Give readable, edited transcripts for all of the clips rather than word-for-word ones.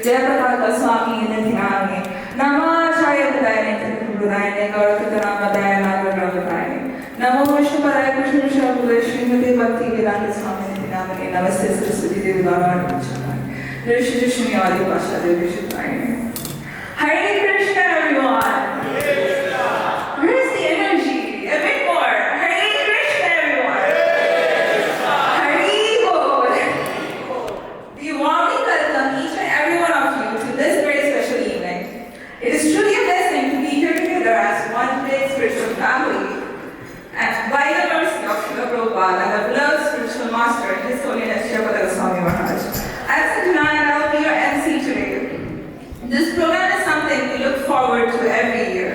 जयप्रकाश स्वामी ध्याने नमाचार्य प्रदायने प्रदायने गौरवनामदाय नागरामदाय नमो विष्णुपदाय कृष्ण विष्णुपदाय श्रीमती भक्ति वेदांत स्वामी नामने नमस्ते सरस्वती देवी भगवान ऋषि ऋषि आदि भाषा देवी शिवाय हरे Krishna everyone. Where's the energy? A bit more. Hare Krishna everyone. Hare Bol. We warmly welcome each and every one of you to this very special evening. It is truly a blessing to be here together as one great spiritual family. And by the mercy of Srila Prabhupada and the beloved spiritual master, His Holiness Srila Swami Maharaj, I am Sanjana and I will be your MC today. This program is something we look forward to every year.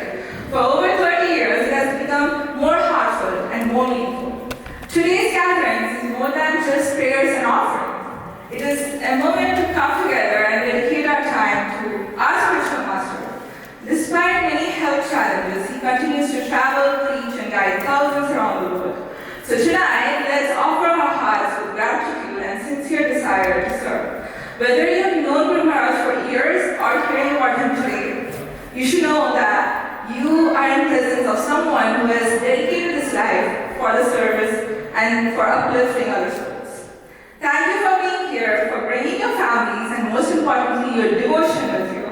For over 30 years, it has become more heartfelt and more meaningful. Today's gathering is more than just prayers and offerings. It is a moment to come together and dedicate our time to our spiritual master. Despite many health challenges, he continues to travel, preach, and guide thousands around the world. So tonight, let's offer our hearts with gratitude and sincere desire to serve. Whether you have known Guru Maharaj for years or hearing about him today, you should know that you are in presence of someone who has dedicated his life for the service and for uplifting other souls. Thank you for being here, for bringing your families, and most importantly, your devotion with you.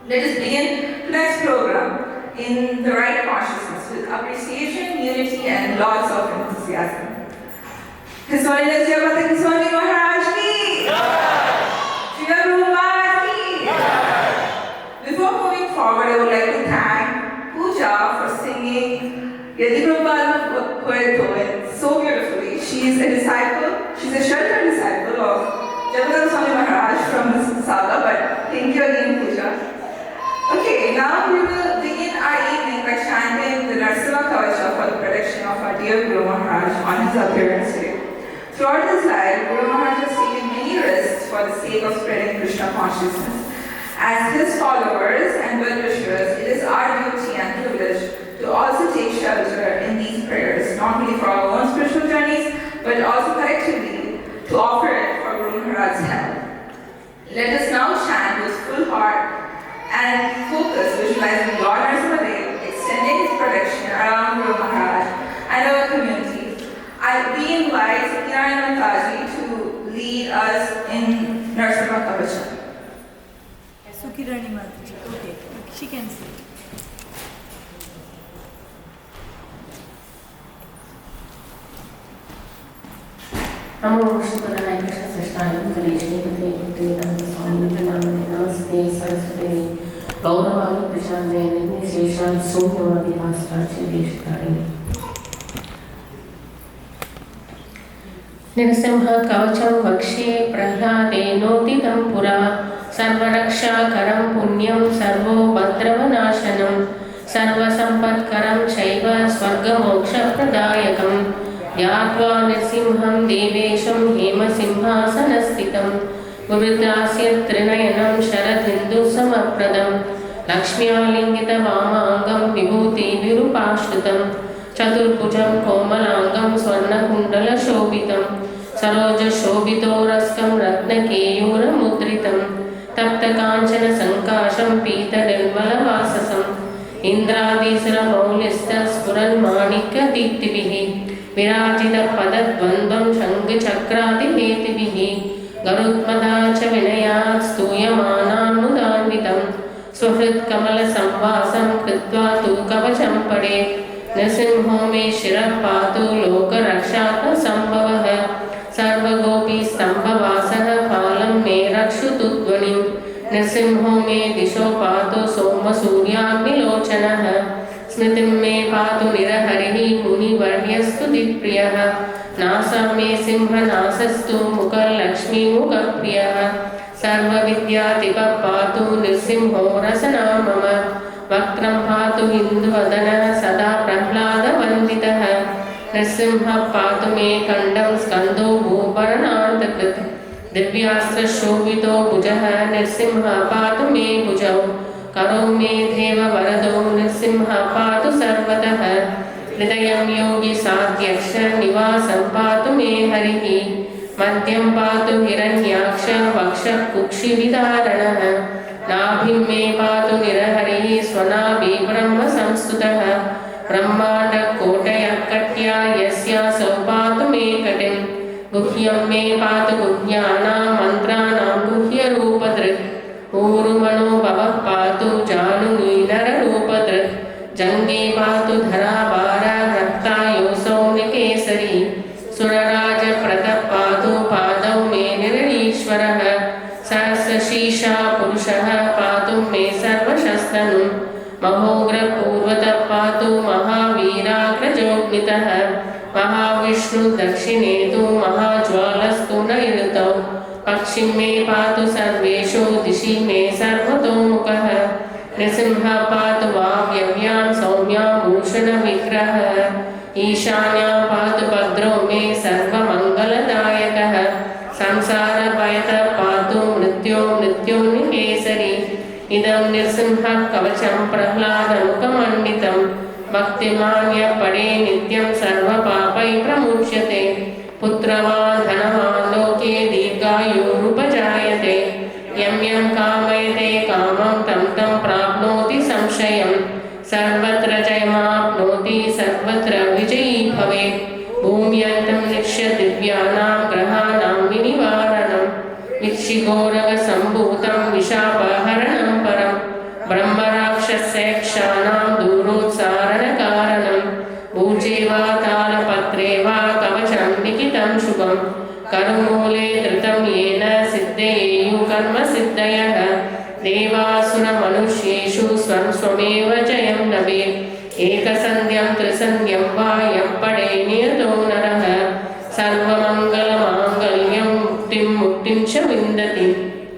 Let us begin tonight's program in the right consciousness with appreciation, unity, and lots of enthusiasm. His Holiness Jayapataki Swami Maharaj ki! Srila Prabhupada ki! Before moving forward, I would like to thank Pooja for singing Yadi Prabhupada Poeto so beautifully. She is a disciple, she's a sheltered disciple of Jayapataki Swami Maharaj from Mississauga, but thank you again, Pooja. Okay, now we will begin our evening by chanting the Narsima Kavacha for the protection of our dear Guru Maharaj on his appearance day. Throughout his life, Guru Maharaj has taken many risks for the sake of spreading Krishna consciousness. As his followers and well-wishers, it is our duty and privilege to also take shelter in these prayers, not only for our own spiritual journeys, but also collectively to offer it for Guru Maharaj's help. Let us now chant with full heart and focus, visualizing Lord Narasimhadev extending his protection around Guru Maharaj and our community. We invite Satyarayana Mataji to lead us in Narasimha Kavacha. Sukirani Mataji, okay, she can say. Namo Vishnupadaya Krishna Srishthaya Kaleshnikate Vedanta Swami Namane Namaste Saraswati Gauravani Prashande Nirnishesha Sunyavadi Vastrachi Deshkari Nirsimha Kavacham Vakshe Prahlade Notitam Pura Sarvaraksha Karam Punyam Sarvo Bhadravanashanam Sarva Sampatkaram Chaiva Swarga Moksha Pradayakam Yatva Nirsimham Devesham Hema Simhasanastitam Gurudrasya Trinayanam Sharadhindu Samapradam Lakshmiya Lingita Vamangam Vibhuti Virupashtutam Chaturpujam Komalangam Swarna Kundala Shobhitam Saroja Shobhito Raskam Ratna Keyura Mudritam Tapta Kanchana Sankasham Pita Nirmala Vasasam Indradisra Maulista Spuran Manika Diktivihi Virajita Padadvandvam Shanga Chakrati Hetivihi Garutmadacha Vinayat Stuyamanan Mudanvitam Swahrit Kamala Samvasam Kritva Tu Kavacham Pade Nirsimho Me Shirah Patu Loka Rakshata Sambhavaha Sarva Gopi Stambhavasaha Phalam Me Rakshutu Dvanim Nirsimho Me Disho Patu Soma Suryagni Lochanaha Smritim Me Patu Niraharihi Muni Varnyastu Dipriyaha Nasa Me Simha Nasastu Mukha Lakshmi Mukha Priyaha Sarva Vidya Tika Patu Nirsimho Rasana Mama Vakram Patu Hindu Adana Sada Prahlada Vanditaha Nirsimha Patu Me Kandam Skando Bhuparanantakrit Divyastra Shobhito Bhujaha Nirsimha Patu Me Bhujau Karo Me Deva Varado Nirsimha Patu Sarvataha Hridayam Yogi Sadhyaksha Nivasam Patu Me Harihi मध्यं पातु हिरण्याक्ष वक्षः कुक्षिविदारणः नाभिं मे पातु निरहरिः स्वनाभि ब्रह्म संस्तुतः ब्रह्माण्डकोटयः कट्या यस्यासौ पातु मे कटिं गुह्यं मे पातु गुह्यानां मन्त्राणां गुह्यरूपधृत् ऊरुमनो भवः पातु जानुनी नररूपधृत् जङ्गे पातु धराभारा रक्तायोऽसौ निकेसरी सुरराजप्रदः पातु पादौ मे निरणीश्वरः सहस्रशीर्षा पुरुषः पातु मे सर्वशस्तनु महोग्रपूर्वतः पातु महावीराग्रजोग्नितः महाविष्णुदक्षिणे तु महाज्वालस्तु नैऋतौ पक्षिं मे पातु सर्वेषु दिशि मे सर्वतोमुखः नृसिंहः पातु वाव्यव्यां सौम्यां भूषणविग्रहः ईशान्यां पातु भद्रो मे सर्वमङ्गलदायकः संसारभयतः पातु मृत्योर्निकेसरी इदं नृसिंहः कवचं प्रह्लादमुखमण्डितं भक्तिमान्यः पठे नित्यं सर्वपापैः प्रमुच्यते पुत्रवान् धनवान् लोके दीर्घायुरुपजायते यं यं कामयते कामं तं तं प्राप्नोति संशयं सर्वत्र जयमाप्नोति सर्वत्र विजयी भवेत् भूम्यन्तं निक्ष्य दिव्यानां ग्रहाणां विनिवारणं विक्षिघोरगसम्भूतं विशापहरणं परं ब्रह्मराक्षसयक्षाणां दूरोत्सारणकारणं भूजे वा तालपत्रे वा कवचं लिखितं शुभं करमूले धृतं येन सिद्धयेयुः कर्मसिद्धयः देवासुरमनुष्येषु स्वं स्वमेव जयं लभेत् एकसन्ध्यं त्रिसन्ध्यं वा यः पठे नियतो नरः सर्वमङ्गलमाङ्गल्यं मुक्तिं च विन्दति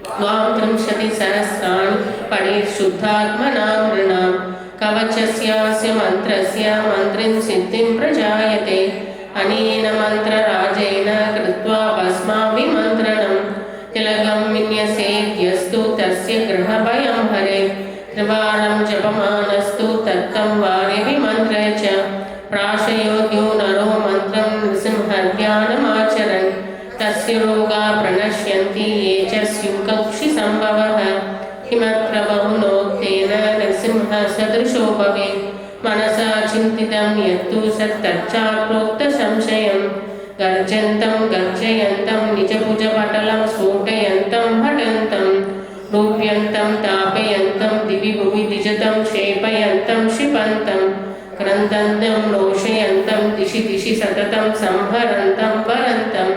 त्वां 30 सहस्राणि पठेत् शुद्धात्मनां नृणां कवचस्यास्य मन्त्रस्य मन्त्रिं सिद्धिं प्रजायते अनेन मन्त्रराजेन कृत्वा भस्माभिमन्त्रणं तिलकं विन्यसेद्यस्तु तस्य गृहभयं हरेत् त्रिवारं जपमानस्तु तत्तं वारे विमन्त्रे च प्राशयोग्यो नरो मन्त्रं नृसिंहध्यानमाचरन् तस्य रोगा प्रणश्यन्ति ये च स्युकक्षिसम्भवः किमत्र बहुनोक्तेन नृसिंहसदृशो भवेत् मनसा चिन्तितं यत्तु सत्तच्चाप्रोक्तसंशयं गर्जन्तं गर्जयन्तं निजभुजपटलं स्फोटयन्तं हठन्तं रूप्यन्तं तापयन्तं दिवि भुवि द्विजतं क्षेपयन्तं क्षिपन्तं क्रन्दन्तं रोषयन्तं दिशि दिशि सततं संहरन्तं वरन्तं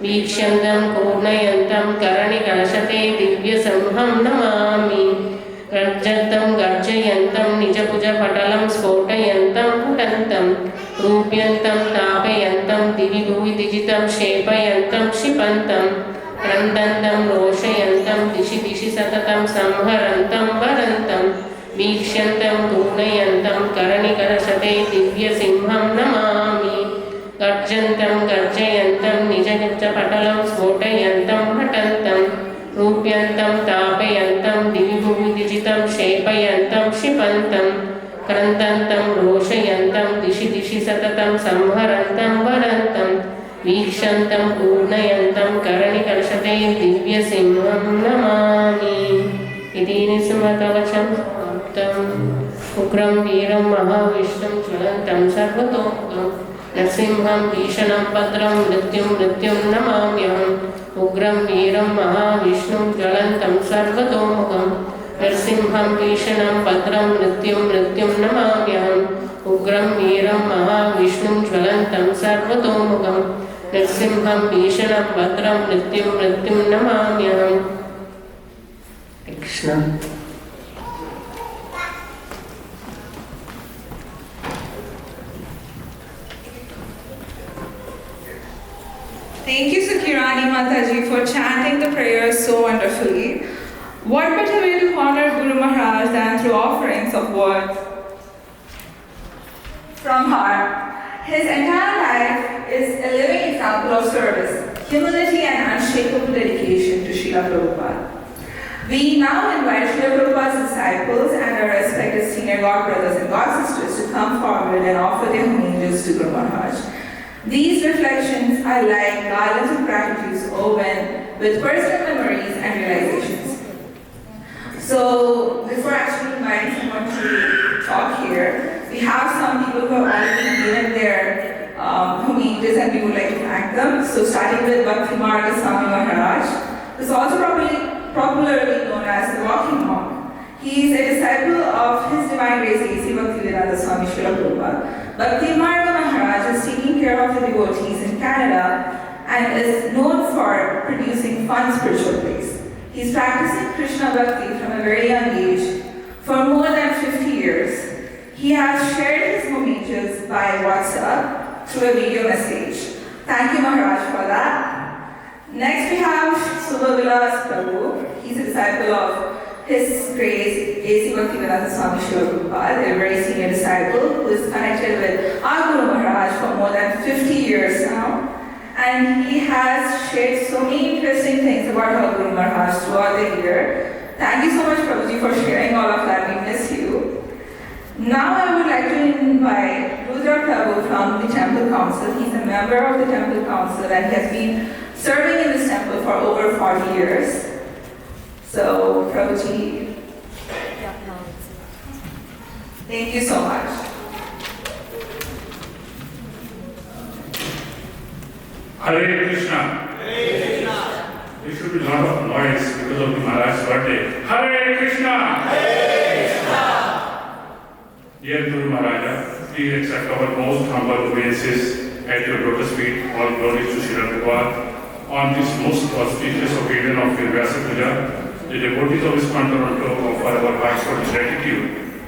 वीक्ष्यन्तं पूर्णयन्तं करणिकलशते दिव्यसंहं नमामि गर्जन्तं गर्जयन्तं निजभुजपटलं स्फोटयन्तं हठन्तं रूप्यन्तं तापयन्तं दिवि भुवि द्विजितं क्षेपयन्तं क्षिपन्तं क्रन्दन्तं रोषयन्तं दिशि दिशि सततं संहरन्तं वरन्तं वीक्ष्यन्तं पूर्णयन्तं करणिकलशते दिव्यसिंहं नमामि गर्जन्तं गर्जयन्तं निजभुजपटलं स्फोटयन्तं हठन्तं रूप्यन्तं तापयन्तं दिवि भुवि द्विजितं क्षेपयन्तं क्षिपन्तं क्रन्दन्तं रोषयन्तं दिशि दिशि सततं संहरन्तं वरन्तं वीक्षन्तं पूर्णयन्तं करणिकलशते दिव्यसिंहं नमामि इति नृसिंहकवचं समाप्तम् उग्रं वीरं महाविष्णुं ज्वलन्तं सर्वतोमुखं नृसिंहं भीषणं भद्रं मृत्युं नमाम्यहम् उग्रं वीरं महाविष्णुं ज्वलन्तं सर्वतोमुखं नृसिंहं भीषणं भद्रं मृत्युं नमाम्यहम् उग्रं वीरं महाविष्णुं ज्वलन्तं सर्वतोमुखं नृसिंहं भीषणं भद्रं मृत्युं नमाम्यहम् Krishna Thank you, Sakirani Mataji, for chanting the prayers so wonderfully. What better way to honor Guru Maharaj than through offerings of words from heart? His entire life is a living example of service, humility, and unshakable dedication to Srila Prabhupada. We now invite Srila Prabhupada's disciples and our respected senior God brothers and God sisters to come forward and offer their homages to Guru Maharaj. These reflections are like garlands of gratitude woven with personal memories and realizations. So, before actually inviting someone to talk here, we have some people who have already given their homages and we would like to thank them. So, starting with Bhakti Marga Swami Maharaj, who is also popularly known as the Walking Monk. He is a disciple of His Divine Grace A.C. Bhaktivedanta Swami Srila Prabhupada. Bhakti Marga Maharaj is taking care of the devotees in Canada and is known for producing fun spiritual plays. He is practicing Krishna Bhakti from a very young age for more than 50 years. He has shared his homages by WhatsApp through a video message. Thank you, Maharaj, for that. Next, we have Subhavilas Prabhu. He's a disciple of His Grace A.C. Bhaktivedanta Swami Srila Prabhupada, a very senior disciple who is connected with our Guru Maharaj for more than 50 years now. And he has shared so many interesting things about our Guru Maharaj throughout the year. Thank you so much, Prabhuji, for sharing all of that. We miss you. Now I would like to invite Rudra Prabhu from the Temple Council. He's a member of the Temple Council and he has been serving in this temple for over 40 years. So, Prabhuji, Yeah, now it's thank you so much. Hare Krishna. Hare Krishna. There should be a lot of noise because of the Maharaj's birthday. Hare Krishna. Hare Krishna. Dear Guru Maharaja, please accept our most humble obeisances at your lotus feet. All glories to Srila Prabhupada. On this most auspicious occasion of your Vyasa Puja, the devotees of ISKCON Toronto offer our heartfelt gratitude,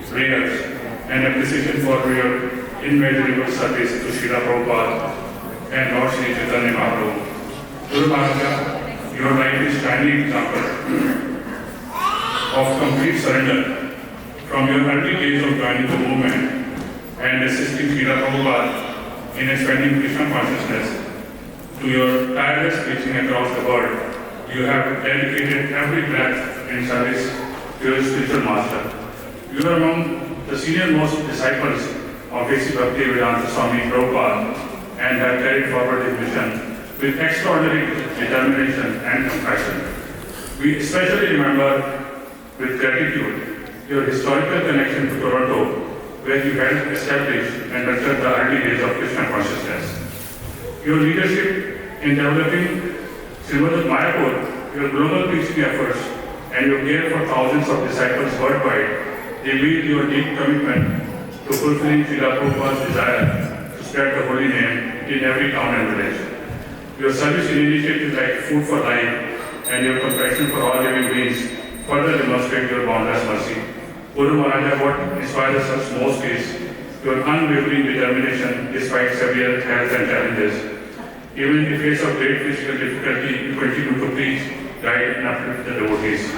prayers, and appreciation for your immeasurable service to Srila Prabhupada and Lord Sri Chaitanya Mahaprabhu. Guru Maharaja, your life is shining example of complete surrender from your early days of joining the movement and assisting Srila Prabhupada in expanding Krishna consciousness to your tireless preaching across the world. You have dedicated every breath in service to your spiritual master. You are among the senior-most disciples of A.C. Bhaktivedanta Swami Prabhupada and have carried forward his mission with extraordinary determination and compassion. We especially remember with gratitude your historical connection to Toronto, where you helped establish and nurture the early days of Krishna consciousness. Your leadership in developing Srimad Mayapur, your global preaching efforts, and your care for thousands of disciples worldwide reveal your deep commitment to fulfilling Srila Prabhupada's desire to spread the holy name in every town and village. Your service in initiatives like Food for Life and your compassion for all living beings further demonstrate your boundless mercy. Guru Maharaja, what inspires us most is your unwavering determination despite severe health and challenges. Even in the face of great physical difficulty, you continue to preach, guide, and uplift the devotees.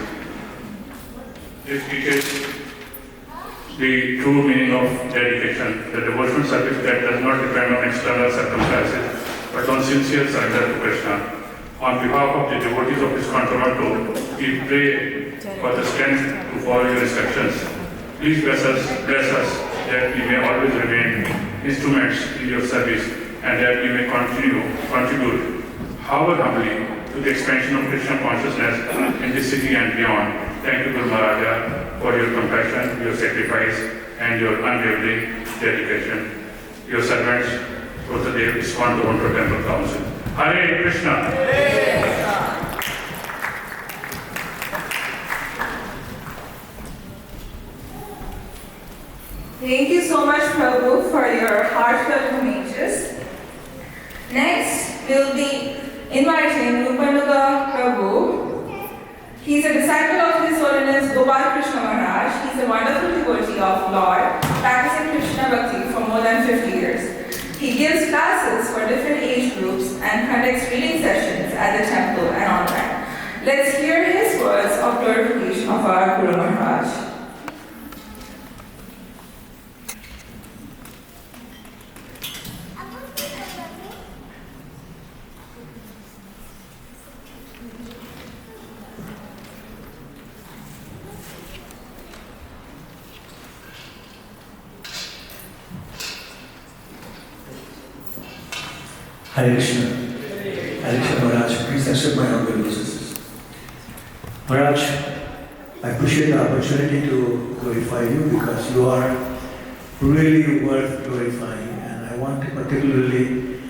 This teaches the true meaning of dedication, the devotional service that does not depend on external circumstances, but on sincere surrender to Krishna. On behalf of the devotees of ISKCON Toronto, we pray for the strength to follow your instructions. Please bless us that we may always remain instruments in your service and that we may contribute, however humbly, to the expansion of Krishna consciousness in this city and beyond. Thank you, Guru Maharaja, for your compassion, your sacrifice, and your unwavering dedication. Your servants, Rotadev ISKCON Toronto Temple Council. Hare Krishna. Hare Krishna. Thank you so much, Prabhu, for your heartfelt homages. Next, we'll be inviting Rupanuga Prabhu. He's a disciple of His Holiness Gopal Krishna Maharaj. He's a wonderful devotee of Lord, practicing Krishna Bhakti for more than 50 years. He gives classes for different age groups and conducts reading sessions at the temple and online. Let's hear his words of glorification of our Guru Maharaj. Hare Krishna. Hare Krishna Maharaj, please accept my humble obeisances. Maharaj, I appreciate the opportunity to glorify you because you are really worth glorifying, and I want to particularly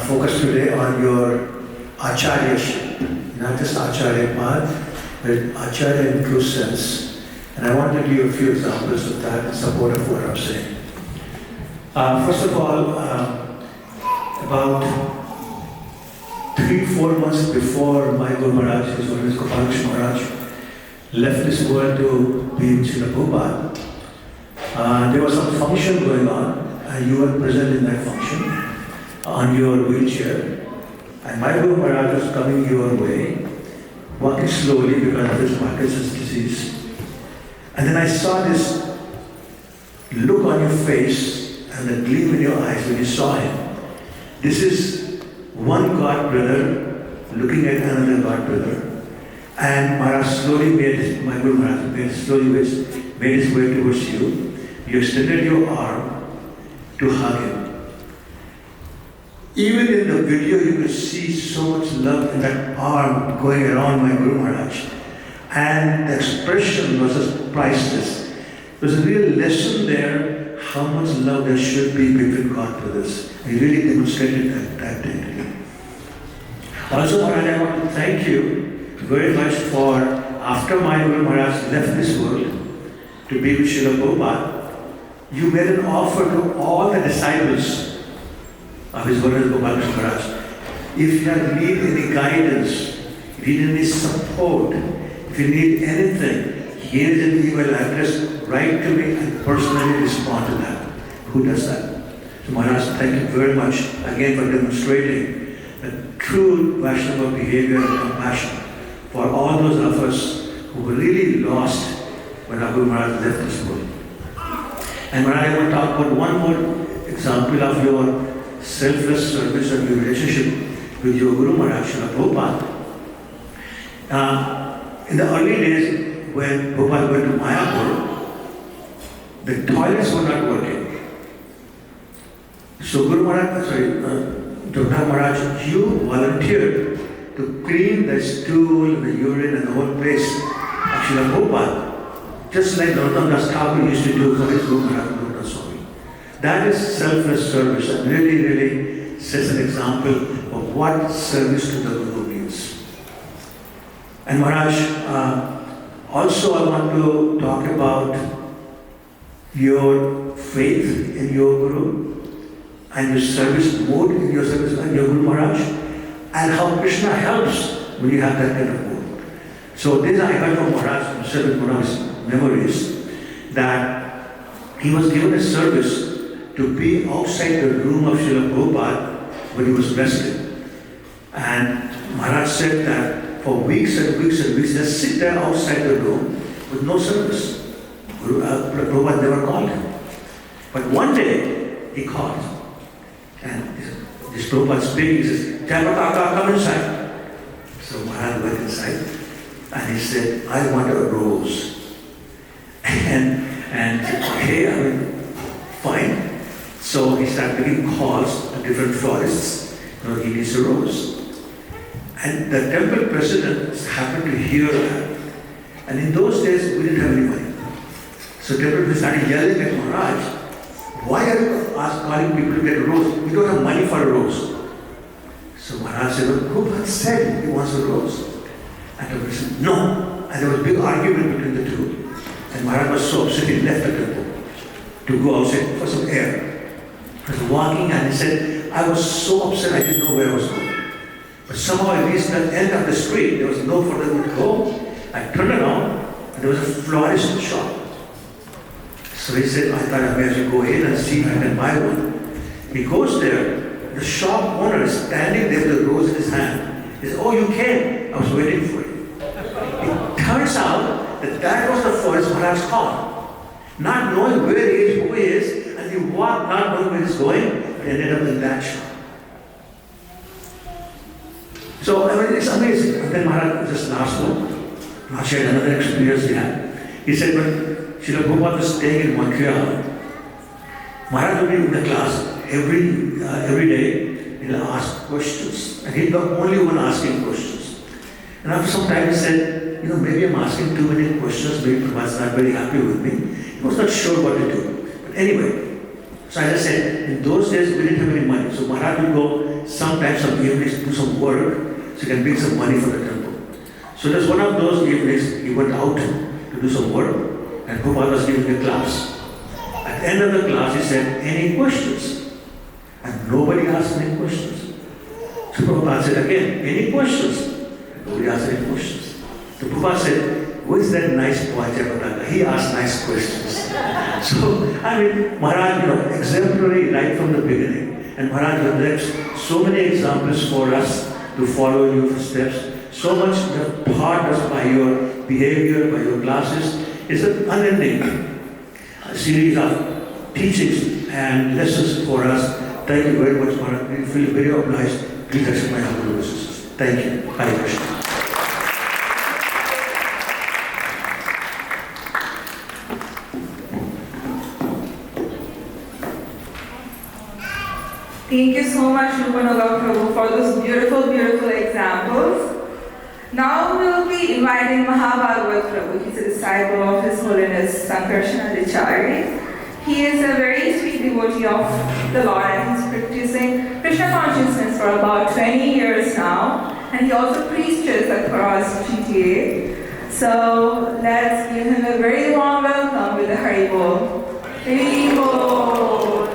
focus today on your acharyaship, not just acharya path, but acharya in true sense. And I want to give a few examples of that in support of what I'm saying. First of all, about 3-4 months before my Guru Maharaj, his Holiness Gopal Krishna Maharaj, left this world to be in Srila Prabhupada, there was some function going on, and you were present in that function on your wheelchair. And my Guru Maharaj was coming your way, walking slowly because of his Parkinson's disease. And then I saw this look on your face and the gleam in your eyes when you saw him. This is one God brother looking at another God brother. And Maharaj slowly my Guru Maharaj made his way towards you. You extended your arm to hug him. Even in the video, you could see so much love in that arm going around my Guru Maharaj. And the expression was just priceless. There's a real lesson there, how much love there should be between God brothers. He really demonstrated that day to me. Also, Maharaj, I want to thank you very much for, after my Guru Maharaj left this world to be with Srila Prabhupada, you made an offer to all the disciples of His Holiness Gopal Krishna Maharaj. If you need any guidance, if you need any support, if you need anything, here is an email address, write to me and personally respond to that. Who does that? So Maharaj, thank you very much again for demonstrating the true Vaishnava behavior and compassion for all those of us who were really lost when our Guru Maharaj left this world. And Maharaj, I want to talk about one more example of your selfless service and your relationship with your Guru Maharaj, Srila Prabhupada. In the early days, when Prabhupada went to Mayapur, the toilets were not working. So Guru Maharaj, Dr. Maharaj, you volunteered to clean the stool, the urine, and the whole place of Srila Prabhupada, just like Narottam Das Thakur used to do for his Guru Maharaj, Dr. Swami. That is selfless service, and really sets an example of what service to the Guru means. And Maharaj, also I want to talk about your faith in your Guru and your service mood in your service and your Guru Maharaj, and how Krishna helps when you have that kind of mood. So this I heard from Maharaj, from several Maharaj's memories, that he was given a service to be outside the room of Srila Prabhupada when he was resting. And Maharaj said that for weeks and weeks and weeks, just sit there outside the room with no service. Prabhupada never called him. But one day, he called. And this Prabhupada speaking, he says, Jayapataka, come inside. So Maharaj went inside and he said, I want a rose. And okay, fine. So he started making calls to different florists. He needs a rose. And the temple president happened to hear that. And in those days, we didn't have any money. So temple president started yelling at Maharaj, why are you calling people to get a rose? We don't have money for a rose. So Maharaj said, well, Prabhupada said he wants a rose. And the temple said, no. And there was a big argument between the two. And Maharaj was so upset, he left the temple to go outside for some air. He was walking and he said, I was so upset I didn't know where I was going. But somehow I reached the end of the street. There was no further to go. I turned around and there was a florist shop. So he said, I thought I may as well go in and see if I can buy one. He goes there. The shop owner is standing there with a rose in his hand. He said, oh, you came. I was waiting for you. It turns out that was the florist Maharaj called. Not knowing where he is, who he is, and he walked not knowing where he's going, but ended up in that shop. So, I mean, it's amazing. And then Maharaj, just last one, Maharaj shared another experience he had. He said, when Srila Prabhupada was staying in Montreal, Maharaj would be in the class every day he'll ask questions. And he's the only one asking questions. And after some time he said, maybe I'm asking too many questions, maybe Prabhupada's not very happy with me. He was not sure what to do. But anyway, so as I said, in those days we didn't have any money. So Maharaj would go sometimes some evenings to do some work so he can bring some money for the temple. So it was one of those evenings he went out to do some work and Prabhupada was giving a class. At the end of the class he said, any questions? And nobody asked any questions. So Prabhupada said again, any questions? And nobody asked any questions. So Prabhupada said, who is that nice boy Jayapataka? He asked nice questions. So, Maharaj, exemplary right from the beginning. And Maharaj has left so many examples for us to follow in your footsteps. So much taught us by your behavior, by your classes. It's an unending series of teachings and lessons for us. Thank you very much, Maharaj. We feel very obliged. Please accept my humble wishes. Thank you. Hare Krishna. Thank you so much, Rupanuga Prabhu, for those beautiful, beautiful examples. Now we will be inviting Mahabhagavat Prabhu. He's a disciple of His Holiness Sankarsana. He is a very sweet devotee of the Lord and he's practicing Krishna consciousness for about 20 years now. And he also preaches at Paras GTA. So let's give him a very warm welcome with the Haribol. Haribol!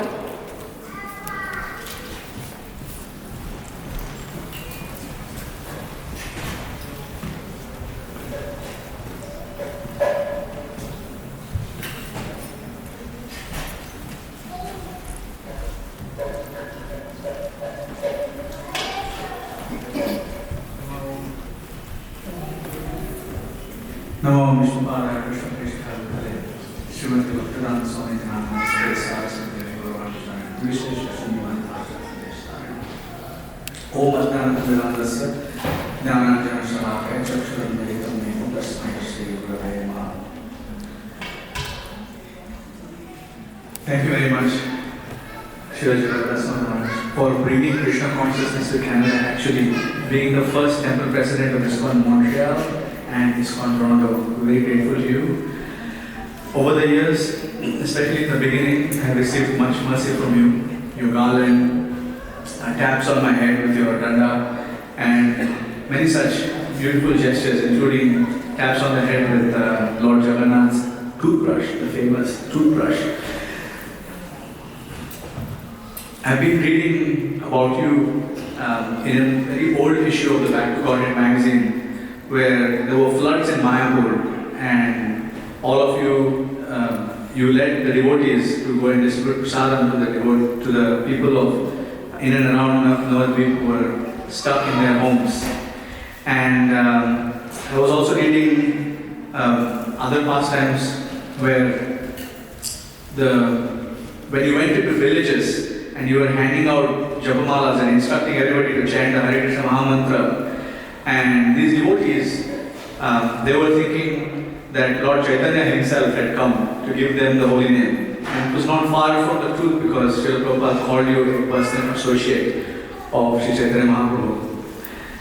Namo Vishnupada Krishna Krishna Kale Srimati Bhaktivedanta Swami Dhanama Saraswati Gauravajana Vishesha Sriman Bhaktivedanta Om Adnana Vedandasya Jnananjana Shalakaya Chakshuram Meditam Nemo Tasmai Shri Gurave Maha. Thank you very much, Shri Maharaj, for bringing Krishna consciousness to Canada, actually being the first temple president of ISKCON Montreal and ISKCON Toronto. Very grateful to you. Over the years, especially in the beginning, I have received much mercy from you. Your garland, taps on my head with your danda, and many such beautiful gestures, including taps on the head with Lord Jagannath's toothbrush, the famous toothbrush. I've been reading about you in a very old issue of the Back to Godhead magazine, where there were floods in Mayapur, and all of you, you led the devotees to go and distribute prasadam to the people of in and around Navadvip who were stuck in their homes. And I was also reading other pastimes where when you went into villages and you were handing out japamalas and instructing everybody to chant the Hare Krishna Mahamantra. And these devotees, they were thinking that Lord Chaitanya himself had come to give them the holy name. And it was not far from the truth because Srila Prabhupada called you a personal associate of Sri Chaitanya Mahaprabhu.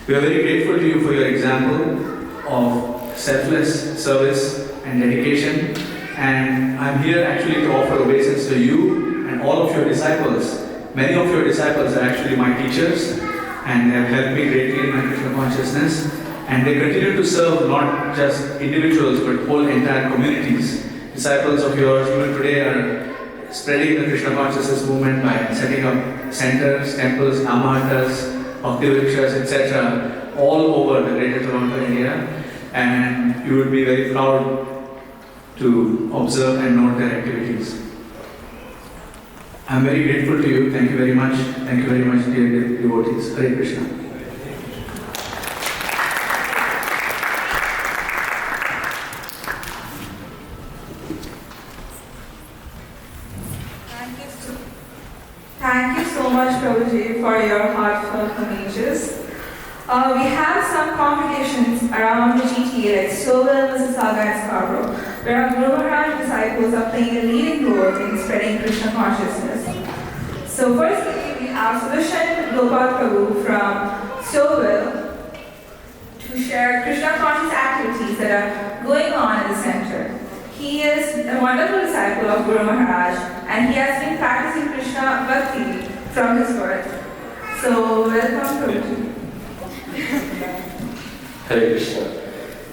We are very grateful to you for your example of selfless service and dedication. And I'm here actually to offer obeisance to you and all of your disciples. Many of your disciples are actually my teachers, and they have helped me greatly in my Krishna consciousness. And they continue to serve not just individuals but whole entire communities. Disciples of yours even today are spreading the Krishna consciousness movement by setting up centers, temples, namahatas, bhakti vrikshas, etc. all over the greater Toronto area. And you would be very proud to observe and note their activities. I'm very grateful to you. Thank you very much. Thank you very much, dear devotees. Hare Krishna. Thank you so much, Prabhuji, for your heartfelt homages. We have some congregations around the GTA like Stouffville, Mississauga, and Scarborough, where our Guru Maharaj disciples are playing a leading role in spreading Krishna consciousness. So firstly, we have Sudarshan Gopal Prabhu from Stouffville to share Krishna conscious activities that are going on in the center. He is a wonderful disciple of Guru Maharaj and he has been practicing Krishna Bhakti from his birth. So welcome Prabhuji. Hare Krishna.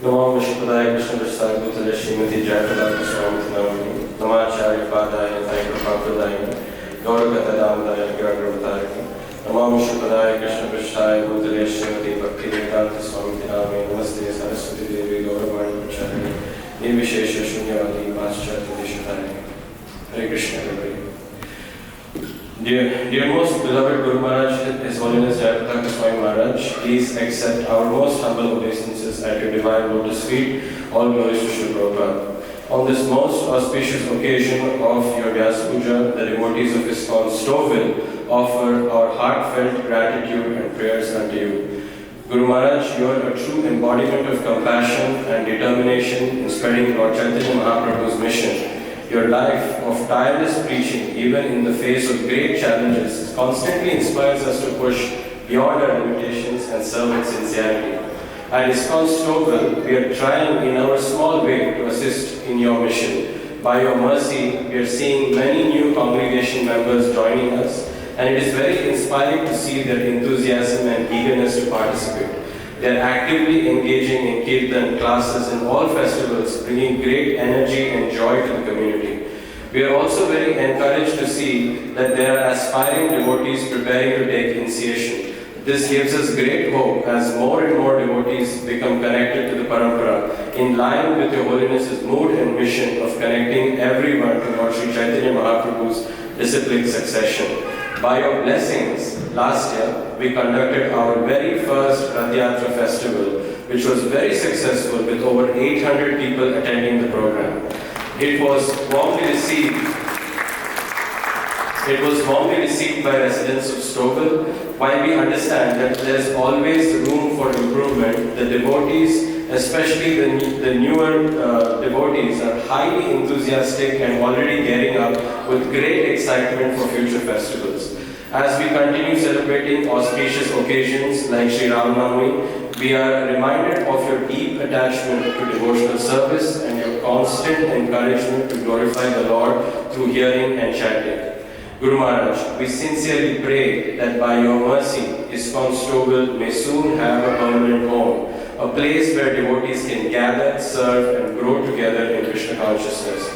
Namo Vishpadaya Krishna Prasad Bhutale Srimati Jayapradaka Swami Namani Namacharya Padaya Thaikra Prabhudaya Gaurakata Damadaya Giragravataya Namo Vishpadaya Krishna Prasad Bhutale Srimati Bhakti Vedanta Swami Namani Namaste Saraswati Devi Gauravani Pracharya Nirvishesha Shunyavati Paschatya Dishataya. Hare Krishna everybody. Dear most beloved Guru Maharaj, His Holiness Jayaprataka Swami Maharaj, please accept our most humble obeisances at your divine lotus feet. All glories to Srila Prabhupada. On this most auspicious occasion of your Vyasa Puja, the devotees of ISKCON Stouffville offer our heartfelt gratitude and prayers unto you. Guru Maharaj, you are a true embodiment of compassion and determination in spreading Lord Chaitanya Mahaprabhu's mission. Your life of tireless preaching, even in the face of great challenges, constantly inspires us to push beyond our limitations and serve with sincerity. At ISKCON Stouffville, we are trying in our small way to assist in your mission. By your mercy, we are seeing many new congregation members joining us, and it is very inspiring to see their enthusiasm and eagerness to participate. They are actively engaging in Kirtan classes in all festivals, bringing great energy and joy to the community. We are also very encouraged to see that there are aspiring devotees preparing to take initiation. This gives us great hope as more and more devotees become connected to the Parampara, in line with Your Holiness's mood and mission of connecting everyone to Lord Sri Chaitanya Mahaprabhu's disciplined succession. By your blessings, last year, we conducted our very first Rath Yatra festival, which was very successful with over 800 people attending the program. It was warmly received by residents of Stouffville. While we understand that there is always room for improvement, the devotees, especially the newer devotees, are highly enthusiastic and already gearing up with great excitement for future festivals. As we continue celebrating auspicious occasions like Sri Ram Navami, we are reminded of your deep attachment to devotional service and your constant encouragement to glorify the Lord through hearing and chanting. Guru Maharaj, we sincerely pray that by your mercy, ISKCON Stouffville may soon have a permanent home, a place where devotees can gather, serve and grow together in Krishna consciousness.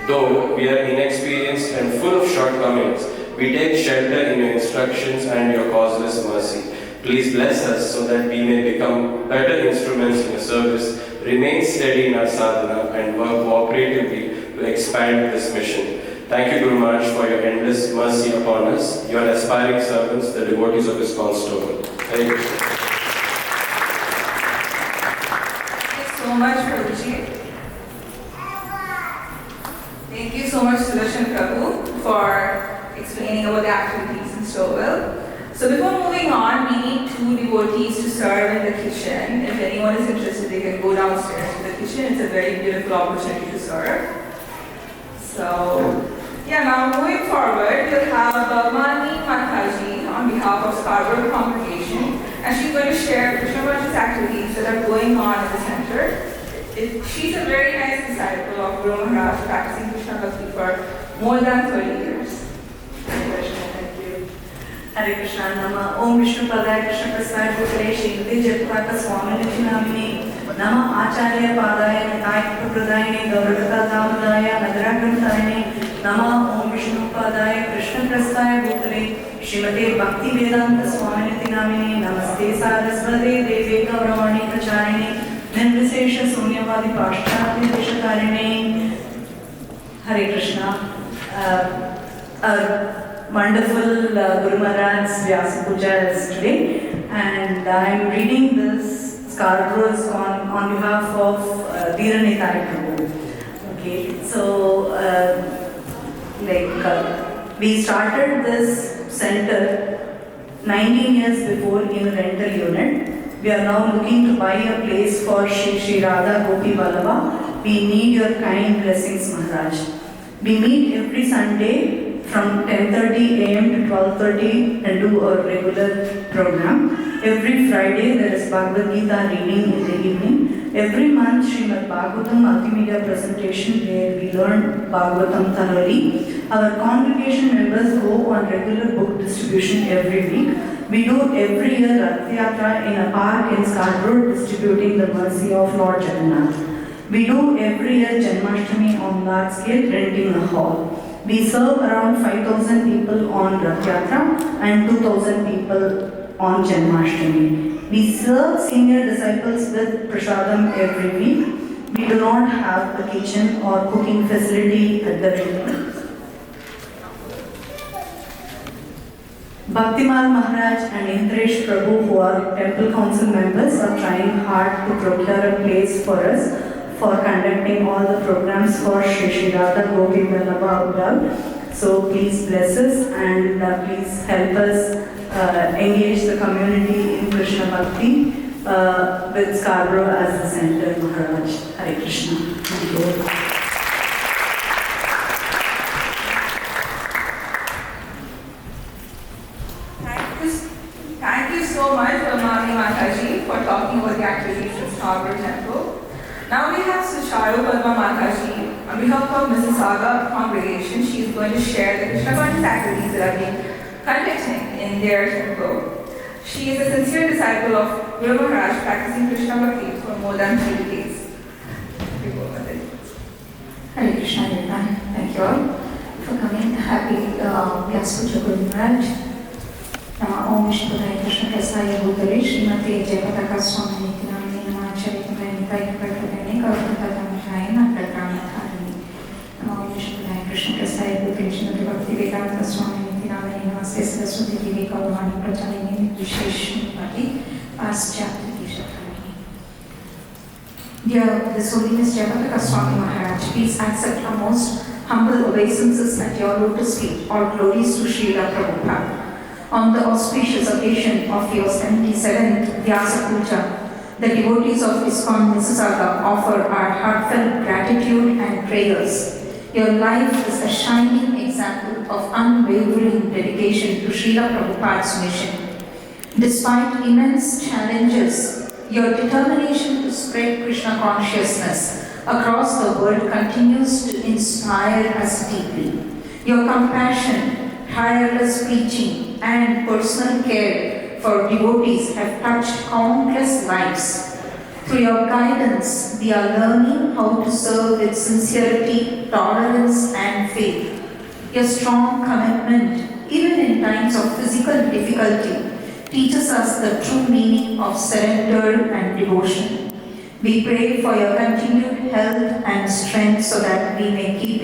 Though we are inexperienced and full of shortcomings, we take shelter in your instructions and your causeless mercy. Please bless us so that we may become better instruments in your service, remain steady in our sadhana and work cooperatively to expand this mission. Thank you, Guru Maharaj, for your endless mercy upon us, your aspiring servants, the devotees of ISKCON Stouffville. Thank you. Thank you so much, Prabhuji. Thank you so much, Sudarshan Prabhu, for explaining about the activities in Stouffville. So before moving on, we need 2 devotees to serve in the kitchen. If anyone is interested, they can go downstairs to the kitchen. It's a very beautiful opportunity to serve. So, now moving forward, we'll have Bhavani Mataji on behalf of Scarborough Congregation, and she's going to share Krishna conscious activities that are going on in the center. She's a very nice disciple of Guru Maharaj, practicing Krishna Bhakti for more than 30 years. Thank you. Hare Krishna. Nama Om Vishnu Padaya Krishna Prasad Bhutale Srimati Jayaprataka Swami Namani Nama Acharya Padaya Thaikra Prabhudaya Gaurakata Damadaya Nagaragravataya Nama Om Vishnu Padaya Krishna Prasad Bhutale Srimati Bhakti Vedanta Swami Namani Namaste Saraswati Devi Gauravani Pracharine Nirvishesha Sunyavadi Paschatya Dishatharine. Hare Krishna. Wonderful Guru Maharaj's Vyasa Puja is today, and I am reading this Scarborough's on behalf of Dhiranitai Prabhu. Okay, so we started this center 19 years before in a rental unit. We are now looking to buy a place for Shri Radha Gopi Vallabha. We need your kind blessings, Maharaj. We meet every Sunday from 10:30 a.m. to 12:30 and do a regular program. Every Friday there is Bhagavad Gita reading in the evening. Every month Srimad Bhagavatam multimedia presentation where we learn Bhagavatam thoroughly. Our congregation members go on regular book distribution every week. We do every year Rath Yatra in a park in Scarborough distributing the mercy of Lord Jagannath. We do every year Janmashtami on large scale, renting a hall. We serve around 5,000 people on Rath Yatra and 2,000 people on Janmashtami. We serve senior disciples with prasadam every week. We do not have a kitchen or cooking facility at the venue. Bhaktimal Maharaj and Indresh Prabhu, who are temple council members, are trying hard to procure a place for us for conducting all the programs for Shri Shri Radha Gopi Vallabha Uddhav. So please bless us and please help us engage the community in Krishna Bhakti with Scarborough as the center, Maharaj. Hare Krishna. Thank you. Thank you so much, Mami Mataji, for talking about the activities in Scarborough Temple. Now we have Sucharu Padma Mataji. On behalf of Mississauga congregation, she is going to share the Krishna conscious activities that have been conducting in their temple. She is a sincere disciple of Guru Maharaj, practicing Krishna Bhakti for more than 3 decades. Hare Krishna, everyone. Thank you all for coming. Happy Vyaspuja Guru Maharaj. Om Vishnu Padaya Krishna Prasaya Bhutale Srimati Jayapataka Swami Nityanamani Namacharita Nitai Prakadani Kavatata Mithayana Prakramathani. Om Vishnu Padaya Krishna Prasaya Bhutale Srimati Bhakti Vedanta Swami Nityanamani Namaste Saraswati Devi Kauvani Prachalini Vishesh Nipati Paschatya Dishatani. Dear His Holiness Jayapataka Swami Maharaj, please accept our most humble obeisances at your lotus feet. All glories to Srila Prabhupada. On the auspicious occasion of your 77th Vyasa Puja, the devotees of ISKCON Mississauga offer our heartfelt gratitude and prayers. Your life is a shining example of unwavering dedication to Srila Prabhupada's mission. Despite immense challenges, your determination to spread Krishna consciousness across the world continues to inspire us deeply. Your compassion, tireless preaching, and personal care for devotees have touched countless lives. Through your guidance, we are learning how to serve with sincerity, tolerance, and faith. Your strong commitment, even in times of physical difficulty, teaches us the true meaning of surrender and devotion. We pray for your continued health and strength so that you may keep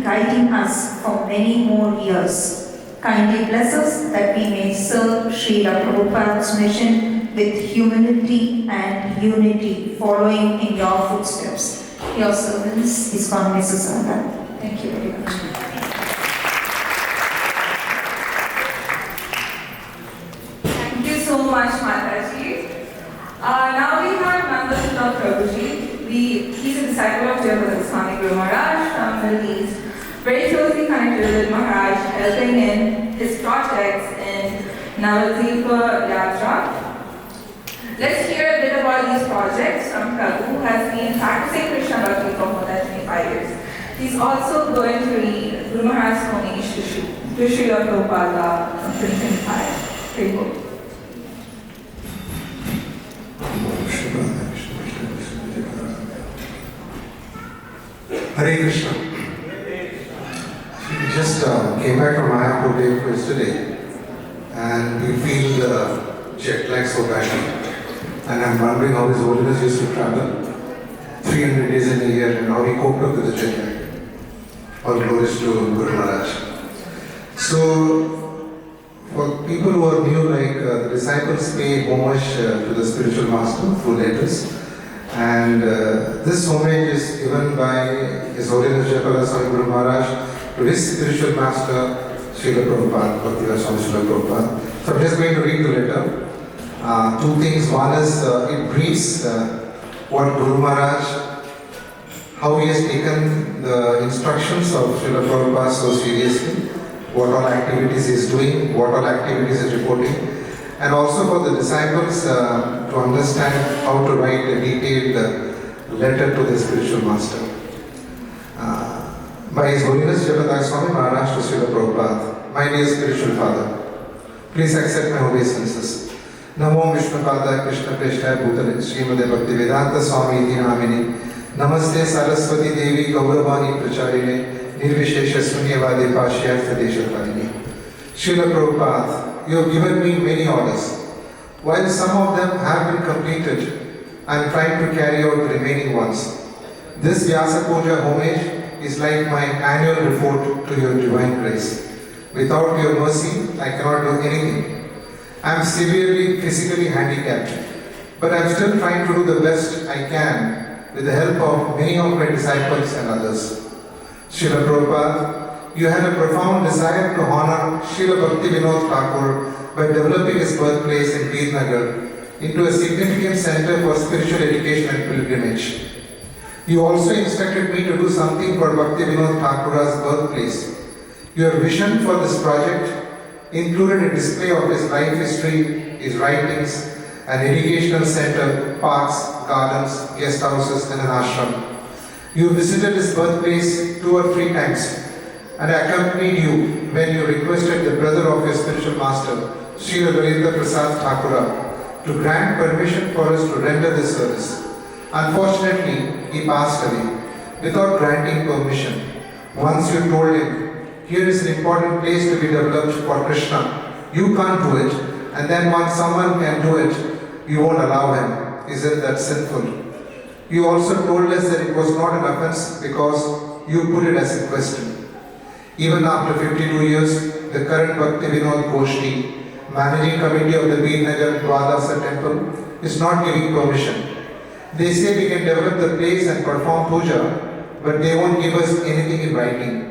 guiding us for many more years. Kindly bless us that we may serve Srila Prabhupada's mission with humility and unity, following in your footsteps. Your servants, ISKCON Mississauga. Thank you very much. Thank you so much, Mataji. Now we have Nandasudha Prabhuji. He's a disciple of Jayapataka Swami Guru Maharaj from Middle East, very closely connected with Maharaj, helping in his projects in Navadvipa Yatra. Let's hear a bit about these projects from Prabhu, who has been practicing Krishna Bhakti for more than 25 years. He's also going to read Guru Maharaj's Monish to Srila Prabhupada from 2025. Very good. Hare Krishna. We just came back from Mayapur day for yesterday and we feel the jet lag so badly. And I'm wondering how His Holiness used to travel 300 days in a year and how he coped up with the jet lag. All glories to Guru Maharaj. So, for people who are new, like the disciples pay homage to the spiritual master through letters. And this homage is given by His Holiness Jayapataka Swami Guru Maharaj to his spiritual master, Srila Prabhupada, Bhaktivedanta Swami Srila Prabhupada. So I'm just going to read the letter. Two things. One is it briefs what Guru Maharaj, how he has taken the instructions of Srila Prabhupada so seriously, what all activities he is doing, what all activities he is reporting, and also for the disciples to understand how to write a detailed letter to the spiritual master. By His Holiness Jagannatha Swami Maharaj to Srila Prabhupada, my dear spiritual father, please accept my obeisances. Namo Vishnupada Krishna Preshthaya Bhutale Srimade Bhaktivedanta Swami Iti Namine Namaste Saraswati Devi Gauravani Pracharine Nirvishesha Sunyavadi Pashyartha Deshatarine. Srila Prabhupada, you have given me many orders. While some of them have been completed, I am trying to carry out the remaining ones. This Vyasa Puja homage is like my annual report to your divine grace. Without your mercy, I cannot do anything. I am severely physically handicapped, but I am still trying to do the best I can with the help of many of my disciples and others. Srila Prabhupada, you had a profound desire to honor Srila Bhakti Vinod Thakur by developing his birthplace in Veernagar into a significant center for spiritual education and pilgrimage. You also instructed me to do something for Bhakti Vinod Thakur's birthplace. Your vision for this project included a display of his life history, his writings, an educational center, parks, gardens, guest houses, and an ashram. You visited his birthplace 2 or 3 times, and I accompanied you when you requested the brother of your spiritual master, Srila Lalitha Prasad Thakura, to grant permission for us to render this service. Unfortunately, he passed away without granting permission. Once you told him, here is an important place to be developed for Krishna. You can't do it, and then once someone can do it, you won't allow him. Isn't that sinful? You also told us that it was not an offense because you put it as a question. Even after 52 years, the current Bhakti Vinod Goshti, managing committee of the Veernagar Dwadasa temple, is not giving permission. They say we can develop the place and perform puja, but they won't give us anything in writing.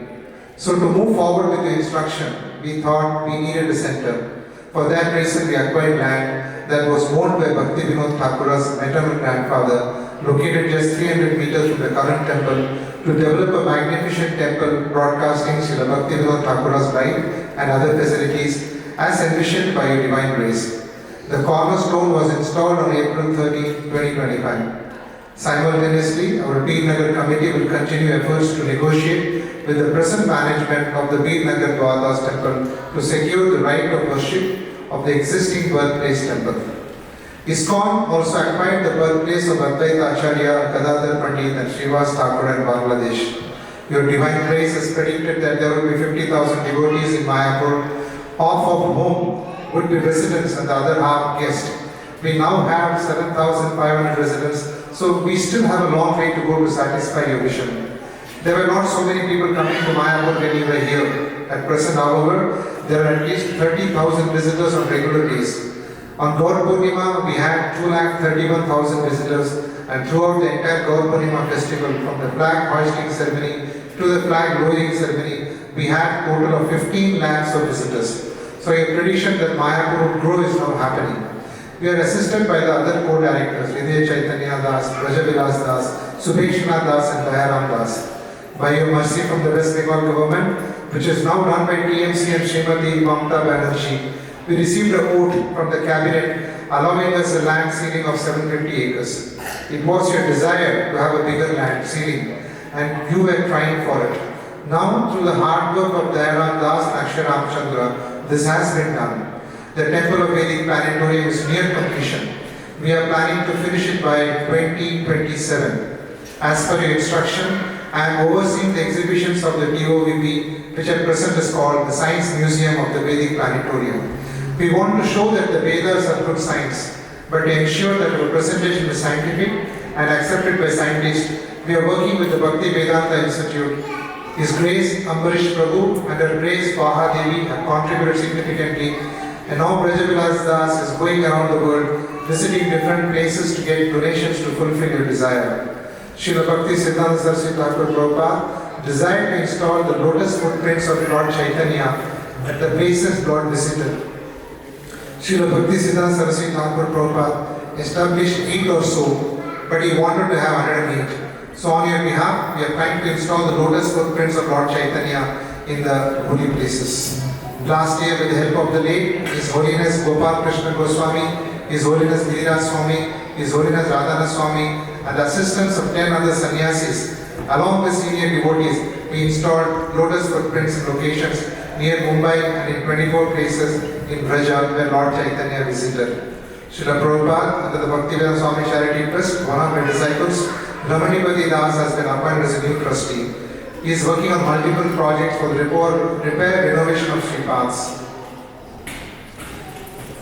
So to move forward with the instruction, we thought we needed a center. For that reason, we acquired land that was owned by Bhakti Vinod Thakur's maternal grandfather, located just 300 meters from the current temple, to develop a magnificent temple broadcasting Srila Bhakti Vinod Thakur's life and other facilities as envisioned by your divine grace. The cornerstone was installed on April 13, 2025. Simultaneously, our Veernagar committee will continue efforts to negotiate with the present management of the Veernagar Dwadas temple to secure the right of worship of the existing birthplace temple. ISKCON also acquired the birthplace of Advaita Acharya, Gadadhar Pandit and Srivas Thakur in Bangladesh. Your divine grace has predicted that there will be 50,000 devotees in Mayapur, half of whom would be residents and the other half guests. We now have 7,500 residents, so we still have a long way to go to satisfy your vision. There were not so many people coming to Mayapur when you were here. At present, however, there are at least 30,000 visitors on regular days. On Gaur Purnima, we had 231,000 visitors, and throughout the entire Gaur Purnima festival, from the flag hoisting ceremony to the flag lowering ceremony, we had a total of 15 lakhs of visitors. So your prediction that Mayapur would grow is now happening. We are assisted by the other co-directors, Hridaya Chaitanya Das, Brajavilas Das, Subheshna Das and Dayaram Das. By your mercy from the West Bengal government, which is now run by TMC and Srimati Mamta Banerjee, we received a vote from the cabinet allowing us a land ceiling of 750 acres. It was your desire to have a bigger land ceiling, and you were trying for it. Now, through the hard work of Dayaram Das and Akshay Ramchandra, this has been done. The Temple of Vedic Planetarium is near completion. We are planning to finish it by 2027. As per your instruction, I am overseeing the exhibitions of the TOVP, which at present is called the Science Museum of the Vedic Planetarium. We want to show that the Vedas are good science, but to ensure that our presentation is scientific and accepted by scientists, we are working with the Bhakti Vedanta Institute. His Grace Ambarish Prabhu and her Grace Vaha Devi have contributed significantly, and now Brajavilas Das is going around the world visiting different places to get donations to fulfill your desire. Srila Bhakti Siddhanta Saraswati Thakur Prabhupada desired to install the lotus footprints of Lord Chaitanya at the places Lord visited. Srila Bhakti Siddhanta Saraswati Thakur Prabhupada established 8 or so, but he wanted to have 108. So on your behalf, we are trying to install the lotus footprints of Lord Chaitanya in the holy places. Last year, with the help of the late His Holiness Gopal Krishna Goswami, His Holiness Giriraj Swami, His Holiness Radhana Swami, and the assistance of 10 other sannyasis, along with senior devotees, we installed lotus footprints in locations near Mumbai and in 24 places in Braja where Lord Chaitanya visited. Srila Prabhupada, under the Bhaktivedanta Swami Charity Trust, one of my disciples, Ramanipati Das, has been appointed as a new trustee. He is working on multiple projects for the repair renovation of Sripads.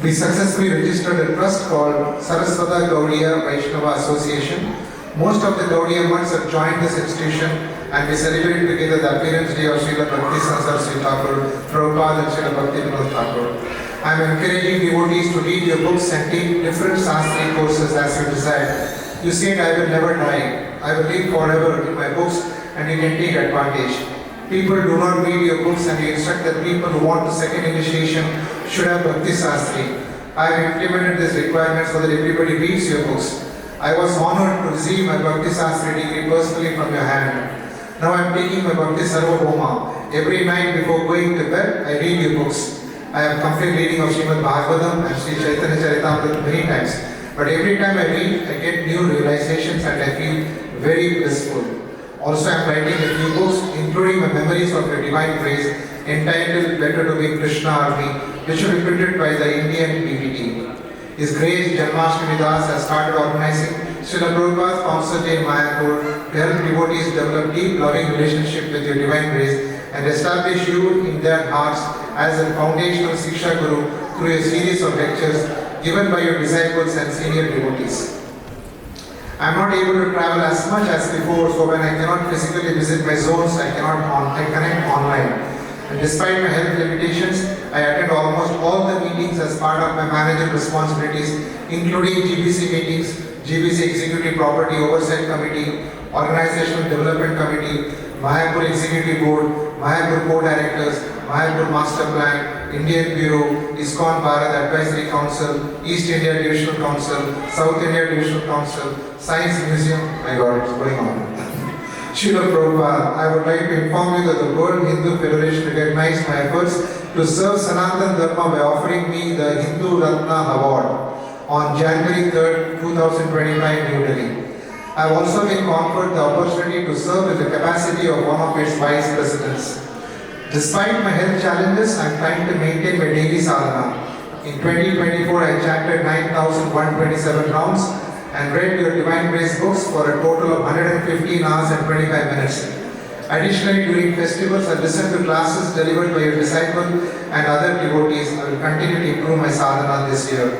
We successfully registered a trust called Saraswata Gaudiya Vaishnava Association. Most of the Gaudiya monks have joined this institution and we celebrate together the appearance day of Srila Bhakti Saraswati Thakur, Prabhupada and Srila Bhakti Vinod Thakur. I am encouraging devotees to read your books and take different Sanskrit courses as you desire. You said I will never die. I will live forever in my books and you can take advantage. People do not read your books and you instruct that people who want the second initiation should have Bhakti Sastri. I have implemented this requirement so that everybody reads your books. I was honored to receive my Bhakti Sastri degree personally from your hand. Now I am taking my Bhakti Sarvabhauma. Every night before going to bed, I read your books. I have complete reading of Srimad Bhagavatam and Sri Chaitanya Charitamrita many times. But every time I read, I get new realizations and I feel very blissful. Also, I am writing a few books, including my memories of your divine grace, entitled Better to be Krishna Army, which will be printed by the Indian PPT. His Grace Janmashtami Das has started organizing Srila Prabhupada sponsored in Mayapur to help devotees develop deep loving relationship with your divine grace and establish you in their hearts as a foundational Siksha Guru through a series of lectures given by your disciples and senior devotees. I am not able to travel as much as before, so when I cannot physically visit my zones, I connect online. And despite my health limitations, I attend almost all the meetings as part of my managerial responsibilities, including GBC meetings, GBC Executive Property Oversight Committee, Organizational Development Committee, Mayapur Executive Board, Mayapur Board Directors, Mayapur Master Plan, Indian Bureau, ISKCON Bharat Advisory Council, East India Divisional Council, South India Divisional Council, Science Museum. My God, it's going on. Srila Prabhupada, I would like to inform you that the World Hindu Federation recognized my efforts to serve Sanatana Dharma by offering me the Hindu Ratna Award on January 3rd, 2025 in New Delhi. I have also been conferred the opportunity to serve in the capacity of one of its vice presidents. Despite my health challenges, I am trying to maintain my daily sadhana. In 2024, I chanted 9,127 rounds and read your Divine Grace books for a total of 115 hours and 25 minutes. Additionally, during festivals, I listened to classes delivered by your disciple and other devotees. I will continue to improve my sadhana this year.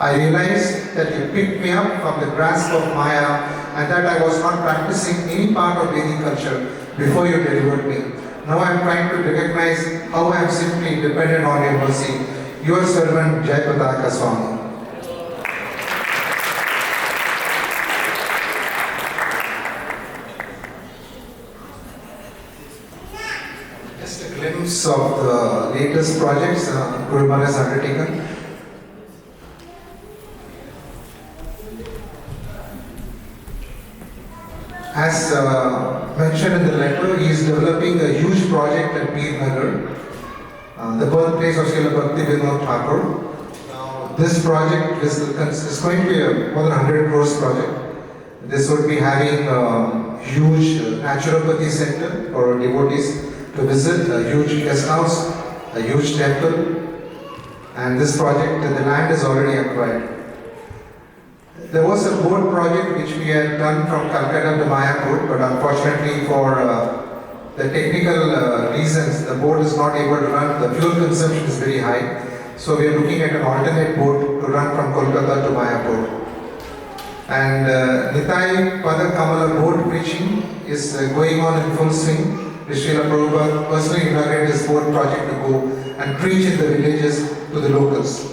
I realized that you picked me up from the grasp of Maya and that I was not practicing any part of Vedic culture before you delivered me. Now I am trying to recognize how I am simply dependent on your mercy. Your servant, Jayapataka Swami. Just a glimpse of the latest projects Guru Maharaj has undertaken. As mentioned in the letter, he is developing a huge project at Peer Nagar, the birthplace of Srila Bhakti Vinod Thakur. Now, this project is going to be a more than 100 crores project. This would be having a huge naturopathy center for devotees to visit, a huge guest house, a huge temple, and this project, the land is already acquired. There was a boat project which we had done from Calcutta to Mayapur, but unfortunately for the technical reasons, the boat is not able to run. The fuel consumption is very high. So we are looking at an alternate boat to run from Kolkata to Mayapur. And Nitai Pada Kamala boat preaching is going on in full swing. Srila Prabhupada personally inaugurated this boat project to go and preach in the villages to the locals.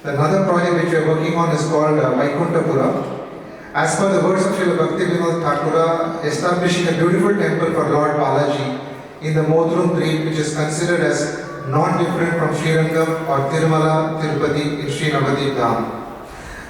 Another project which we are working on is called Vaikuntapura. As per the words of Srila Bhakti Vinod Thakur, establishing a beautiful temple for Lord Balaji in the Modrum Dreep, which is considered as non-different from Srirangam or Tirumala, Tirupati in Sri Navadip Dham.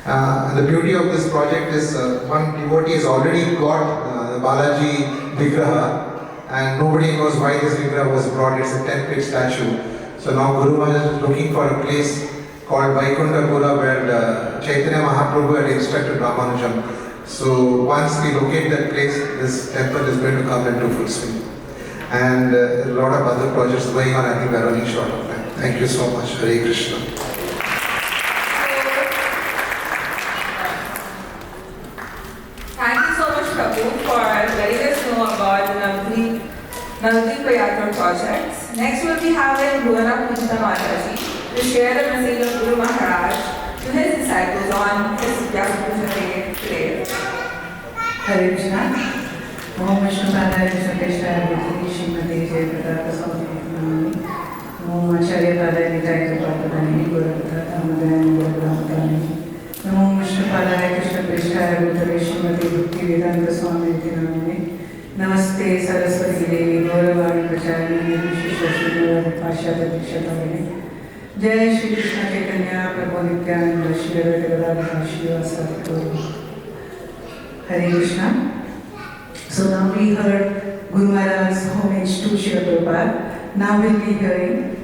And the beauty of this project is one devotee has already got the Balaji Vigraha, and nobody knows why this Vigraha was brought. It's a 10-feet statue. So now Guru Maharaj is looking for a place called Vaikuntha Pura where Chaitanya Mahaprabhu had instructed Ramanujam. So once we locate that place, this temple is going to come into full swing. And a lot of other projects going on. I think we are running short of time. Thank you so much. Hare Krishna. Thank you so much, Prabhu, for letting us know about the Navdeep Yatra projects. Next we'll be having Bhuvana Punta Mataji to share the message of Guru Maharaj to his disciples on his Vyasa Day today. Hare Krishna. Om Vishnu Padaya Krishna Bhutani Shrimati Jaya Prataka Swami Om Acharya Padaya Nitaya Padani Guru Prataka Madani Guru Prataka Om Vishnu Padaya Krishna Bhutani Shrimati Bhakti Vedanta Swami Namane Namaste Saraswati Devi Gauravani Pracharani Vishishya Sridhara Pashada Dikshadavani Jai Shri Krishna Chaitanya Prabhu Nityananda Shri Radha Shiva Sati Hare Krishna. So now we heard Guru Maharaj's homage to Srila Prabhupada. Now we'll be hearing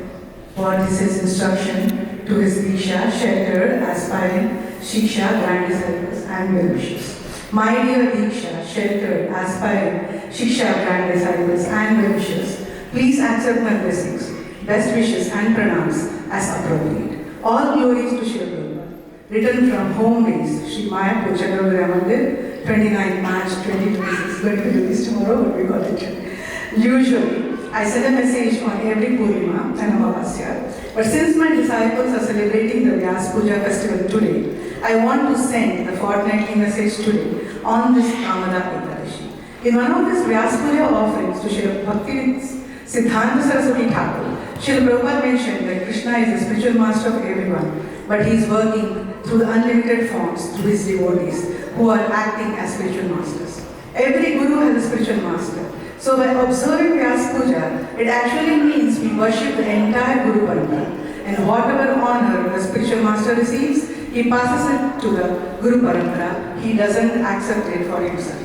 what is his instruction to his Diksha, sheltered, aspiring, Shiksha, grand disciples and well-wishers. My dear Diksha, sheltered, aspiring, Shiksha, grand disciples and well-wishers, please accept my blessings, best wishes and pranams as appropriate. All glories to Srila Prabhupada. Written from home base, Sri Mayapur Chakravarti Mandir, 29 March 2026. Going to do this tomorrow, but we got it. Usually, I send a message on every Purnima and Amavasya, but since my disciples are celebrating the Vyasa Puja festival today, I want to send the fortnightly message today on this Amada Ekadashi. In one of his Vyasa Puja offerings to Srila Bhakti Siddhanta Saraswati Thakur, Srila Prabhupada mentioned that Krishna is the spiritual master of everyone, but he is working through the unlimited forms through his devotees who are acting as spiritual masters. Every guru has a spiritual master. So by observing Vyasa Puja, it actually means we worship the entire Guru Parampara. And whatever honor the spiritual master receives, he passes it to the Guru Parampara. He doesn't accept it for himself.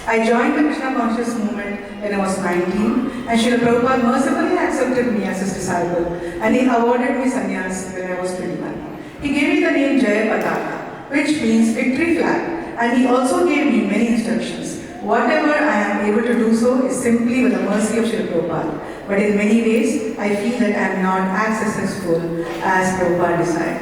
I joined the Krishna conscious movement when I was 19, and Srila Prabhupada mercifully accepted me as his disciple, and he awarded me sannyas when I was 21. He gave me the name Jaya Pataka, which means victory flag. And he also gave me many instructions. Whatever I am able to do so is simply with the mercy of Srila Prabhupada. But in many ways, I feel that I am not as successful as Prabhupada desired.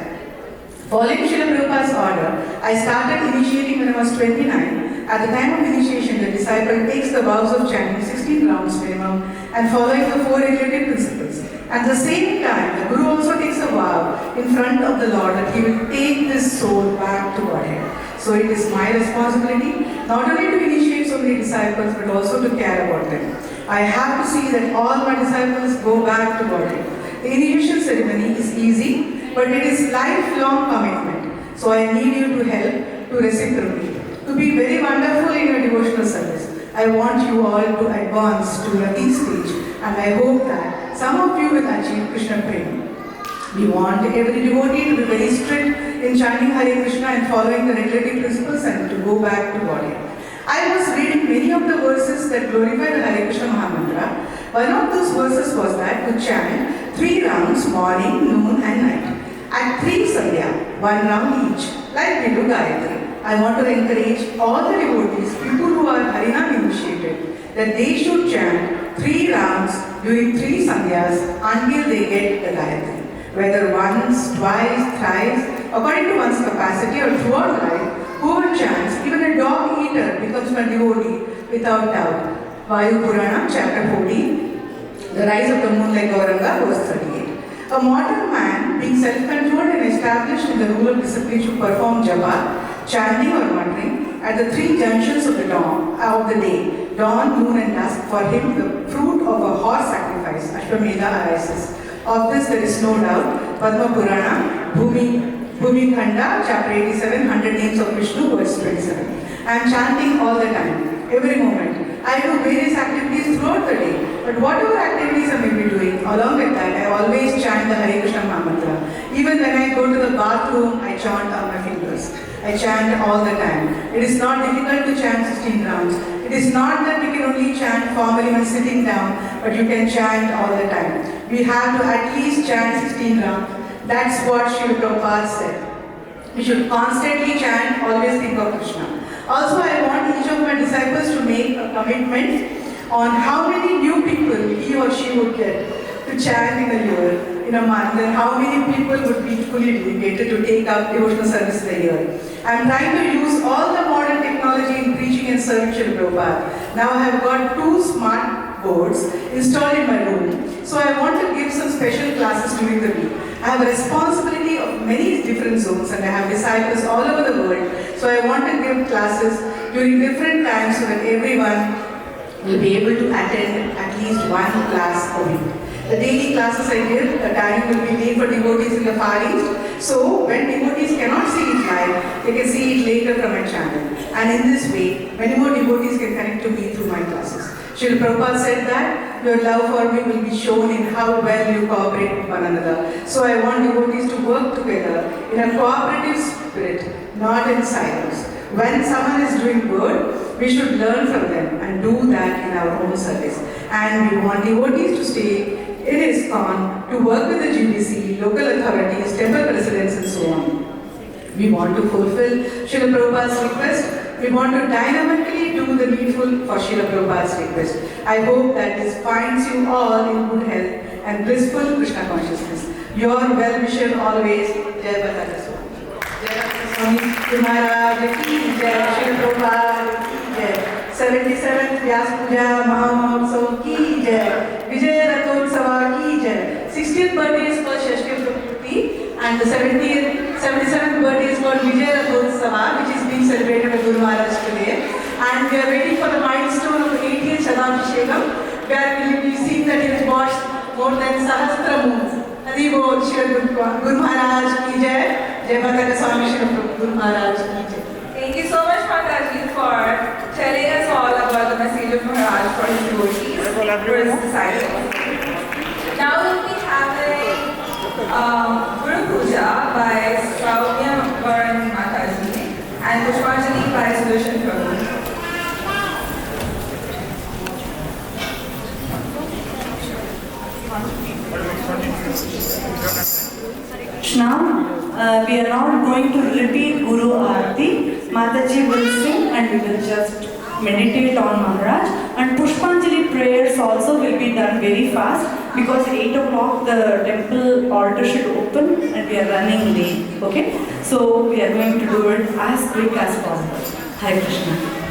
Following Srila Prabhupada's order, I started initiating when I was 29. At the time of initiation, the disciple takes the vows of chanting 16 rounds minimum and following the 4 regulated principles. At the same time, the Guru also takes a vow in front of the Lord that he will take this soul back to Godhead. So it is my responsibility not only to initiate so many disciples but also to care about them. I have to see that all my disciples go back to Godhead. The initiation ceremony is easy, but it is lifelong commitment. So I need you to help to reciprocate, to be very wonderful in your devotional service. I want you all to advance to the Rati stage, and I hope that some of you will achieve Krishna Prema. We want every devotee to be very strict in chanting Hare Krishna and following the regulatory principles and to go back to Godhead. I was reading many of the verses that glorify the Hare Krishna Mahamantra. One of those verses was that to chant 3 rounds morning, noon and night. At 3 Sandhya, 1 round each, like we do Gayatri. I want to encourage all the devotees, people who are Harinam initiated, that they should chant 3 rounds during 3 Sandhyas until they get the Gayatri. Whether once, twice, thrice, according to one's capacity or throughout life, whoever chants, even a dog eater becomes a devotee without doubt. Vayu Purana, chapter 14, The Rise of the Moon like Gauranga, verse 38. A mortal man, being self-controlled and established in the rule of discipline, should perform japa, chanting or muttering, at the 3 junctions of the dawn, of the day, dawn, noon and dusk. For him, the fruit of a horse sacrifice, Ashwamedha, arises. Of this there is no doubt. Padma Purana, Bhumi Khanda, chapter 87, 100 names of Vishnu, verse 27. I am chanting all the time, every moment. I do various activities throughout the day, but whatever activities I may be doing, along with that, I always chant the Hare Krishna Mahamantra. Even when I go to the bathroom, I chant on my fingers. I chant all the time. It is not difficult to chant 16 rounds. It is not that we can only chant formally when sitting down, but you can chant all the time. We have to at least chant 16 rounds. That's what Srila Prabhupada said. We should constantly chant, always think of Krishna. Also, I want each of my disciples to make a commitment on how many new people he or she would get to chant in a year, in a month, and how many people would be fully dedicated to take up devotional service in a year. I'm trying to use all the modern technology in preaching and serving Srila Prabhupada. Now I have got 2 smart boards installed in my room. So I want to give some special classes during the week. I have a responsibility of many different zones and I have disciples all over the world. So I want to give classes during different times so that everyone will be able to attend at least 1 class a week. The daily classes I give, the time will be made for devotees in the Far East. So when devotees cannot see it live, they can see it later from my channel. And in this way, many more devotees can connect to me through my classes. Srila Prabhupada said that your love for me will be shown in how well you cooperate with one another. So I want devotees to work together in a cooperative spirit, not in silos. When someone is doing good, we should learn from them and do that in our own service. And we want devotees to stay in ISKCON, to work with the GBC, local authorities, temple presidents and so on. We want to fulfill Srila Prabhupada's request. We want to dynamically do the needful for Srila Prabhupada's request. I hope that this finds you all in good health and blissful Krishna consciousness. Your well-wisher always, Jai Bhataka Swami. Jai Bhataka Swami Maharaj ki Jai, Srila Prabhupada ki Jai. 77th Vyas Puja Mahamahotsav ki Jai, Vijay Rathotsava ki Jai. 60th birthday is called Shashti Prapti and the 77th birthday is called Vijay Rathotsava, which is being celebrated by Guru Maharaj today. And we are waiting for the milestone of 80th Shadabhishekam, where we will be seeing that he has washed more than Sahasra moons. Hari Bol, Srila Guru Maharaj ki Jai, Jai Bhataka Swami Srila Guru Maharaj ki Jai. Thank you so much, Mataji, for telling us all about the message of Maharaj for his devotees, for his disciples. Now we'll be having Guru Puja by Soumya Varan Mataji and Pushpanjali by Sudarshan Prabhu. Now, we are not going to repeat Guru Aarti. Mataji will sing and we will just meditate on Maharaj. And Pushpanjali prayers also will be done very fast because 8 o'clock the temple altar should open and we are running late. Okay? So, we are going to do it as quick as possible. Hare Krishna.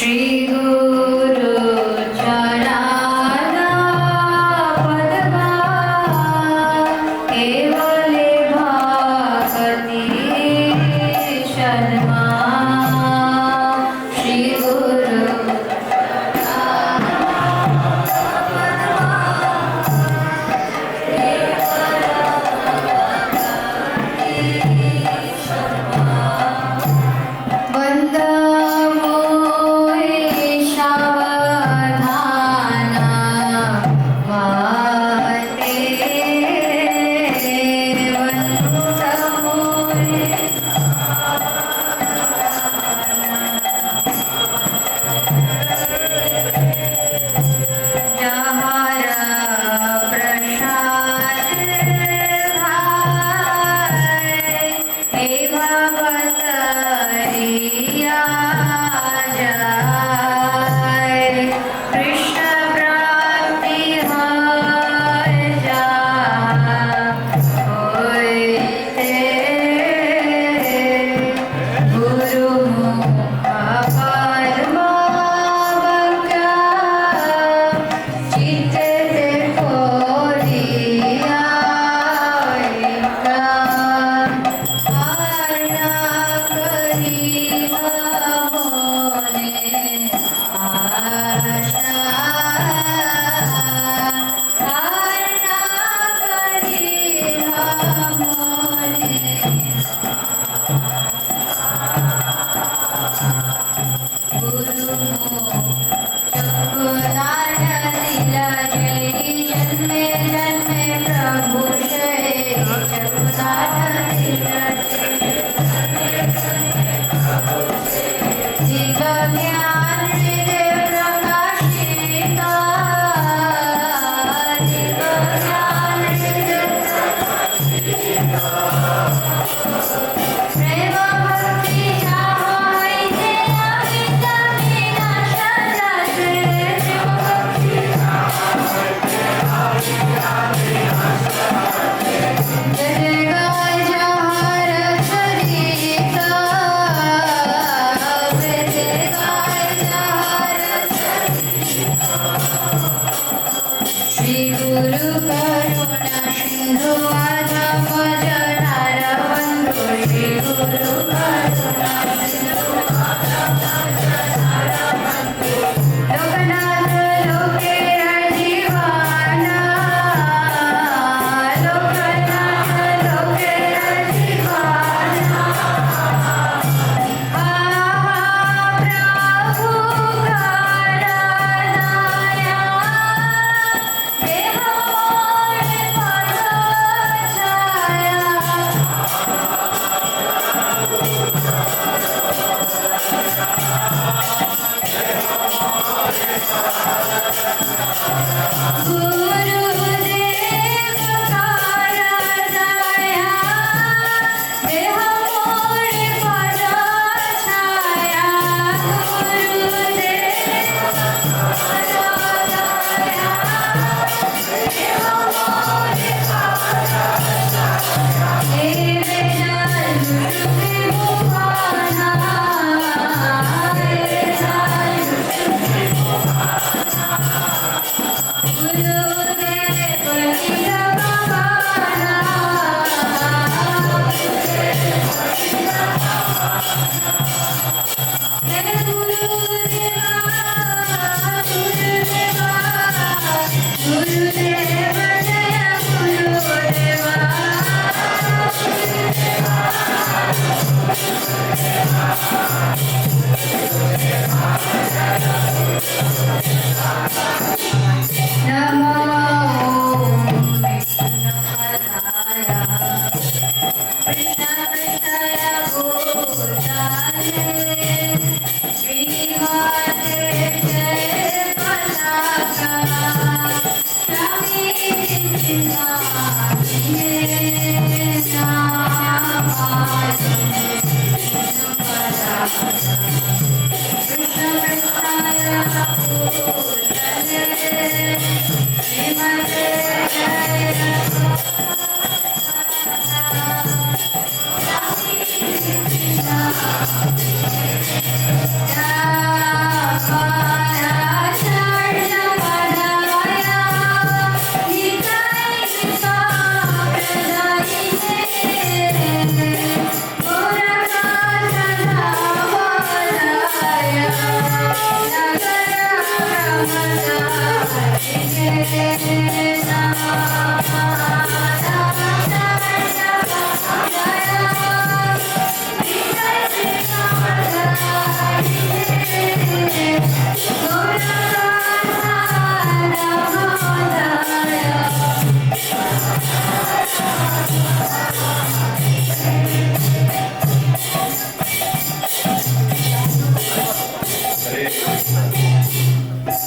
Hey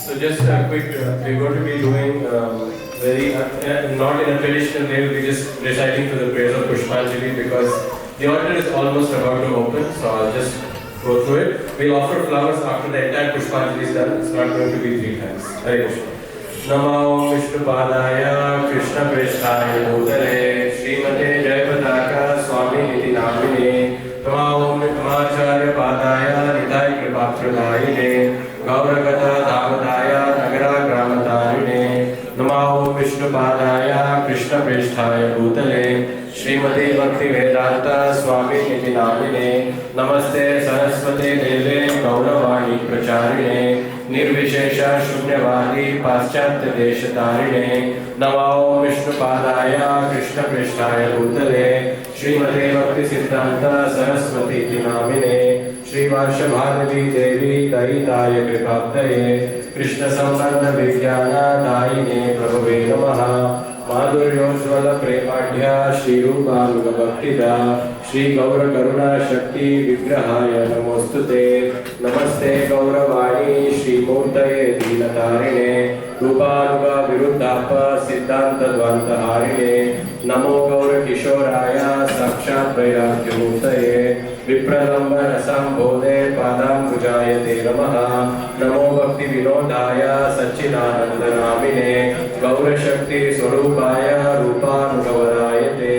So just a quick, we're going to be doing very, not in a traditional way, we'll be just reciting for the prayers of Pushpanjali because the altar is almost about to open, so I'll just go through it. We'll offer flowers after the entire Pushpanjali is done. It's not going to be 3 times. Hare Krishna. Namo Vishnu Padaya Krishna Preshthaya Bhutale Srimate Jayapataka Swami Niti Namine Namo Acharya Padaya Nithai Kripapradayine Gaurakata Dhamadaya Nagara Gramatarine Namo Vishnu Padaya Krishna Preshthaya Bhutale Srimati Bhakti Vedanta Swami Niti Namine Namaste Saraswate Deve Gauravani Pracharine Nirvishesha Shunyavadi Paschatya Deshatarine Namo Vishnu Padaya Krishna Preshthaya Bhutale Srimati Bhakti Siddhanta Saraswati Namine Shri Varshabhanavi Devi Daitaya Kripaptaye Krishna Sambandha Vijnana Daine Prabhave Namaha Madhuryojvala Premadhya Shri Rupanuga Bhaktida Shri Gaura Karuna Shakti Vigrahaya Namostute Namaste Gauravani Shri Murtaye Dinatarine Rupanuga Viruddhapa Siddhanta Dvanta Harine Namo Gaura Kishoraya Sakshat Vairagya Murtaye Vipralamba Rasambodhe Padam Pujayate Namaha Namo Bhakti Vinodaya Satchidananda Namine Gaura Shakti Swarupaya Rupanugavadayate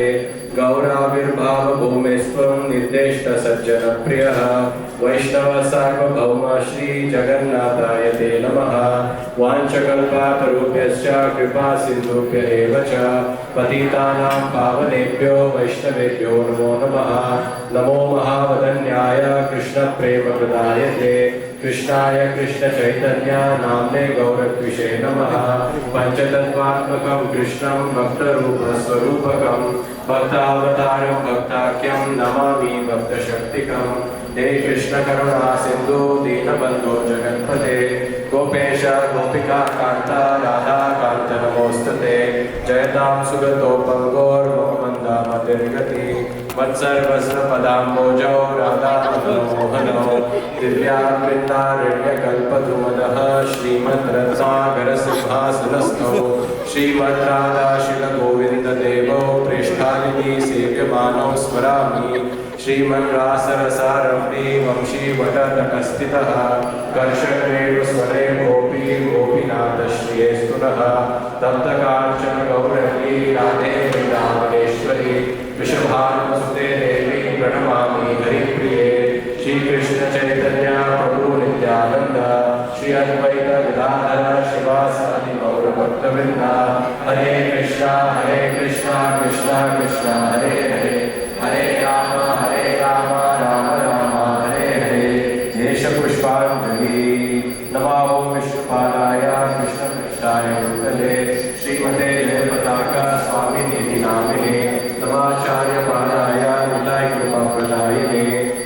Gauravirbhava Bhumesvam Nirdeshta Sajjana Priyaha Vaishnava Sarvabhauma Shri Jagannatayate Namaha Vanchakalpatarubhyascha Kripa Sindhubhya Evacha Patitanam Pavanebhyo Vaishnavebhyo Namo Namaha Namo Mahavadanyaya Krishna Prema Pradayate Krishnaya Krishna Chaitanya Namne Gauratvishe Namaha Panchatattvatmakam Krishnam Bhaktarupa Swarupakam Bhaktavataram Bhaktakyam Namami Bhakta Shaktikam He Krishna Karuna Sindhu Dinabandho Jaganpate Gopesha Gopika Kanta Radha Kanta Namostate Jayatam Sugato Pangor Mohamanda Matirgati Vatsarvasra Padambojo Radha Madhamohano Divya Vrindaranya Kalpadumadaha Srimad Ratsagara Sibhasanasto Srimad Radha Shila Govinda Devo Prishtalini Sevyamano Smarami Srimad Rasa Rasaramni Vamshi Vatatakaستitaha Karshakredu Sware Gopi Gopinatha Shriyestunaha Taptakarchana Gaurani Radhe Vrindavaneshwari Vishabhanasute Devi Pranamami Haripriye Shri Krishna Chaitanya Prabhu Nityananda Shri Advaita Gadadhara Shivasadi Gaura Bhaktavrinda Hare Krishna Krishna Krishna Hare Hare Hare Rama Rama Rama Hare Hare Desha Pushpanjali Namo Vishnu Padaya Krishna Preshthaya Bhutale Srimate Jayapataka Swami Niti Namine Namacharya Padaya Nithai Kripapradayine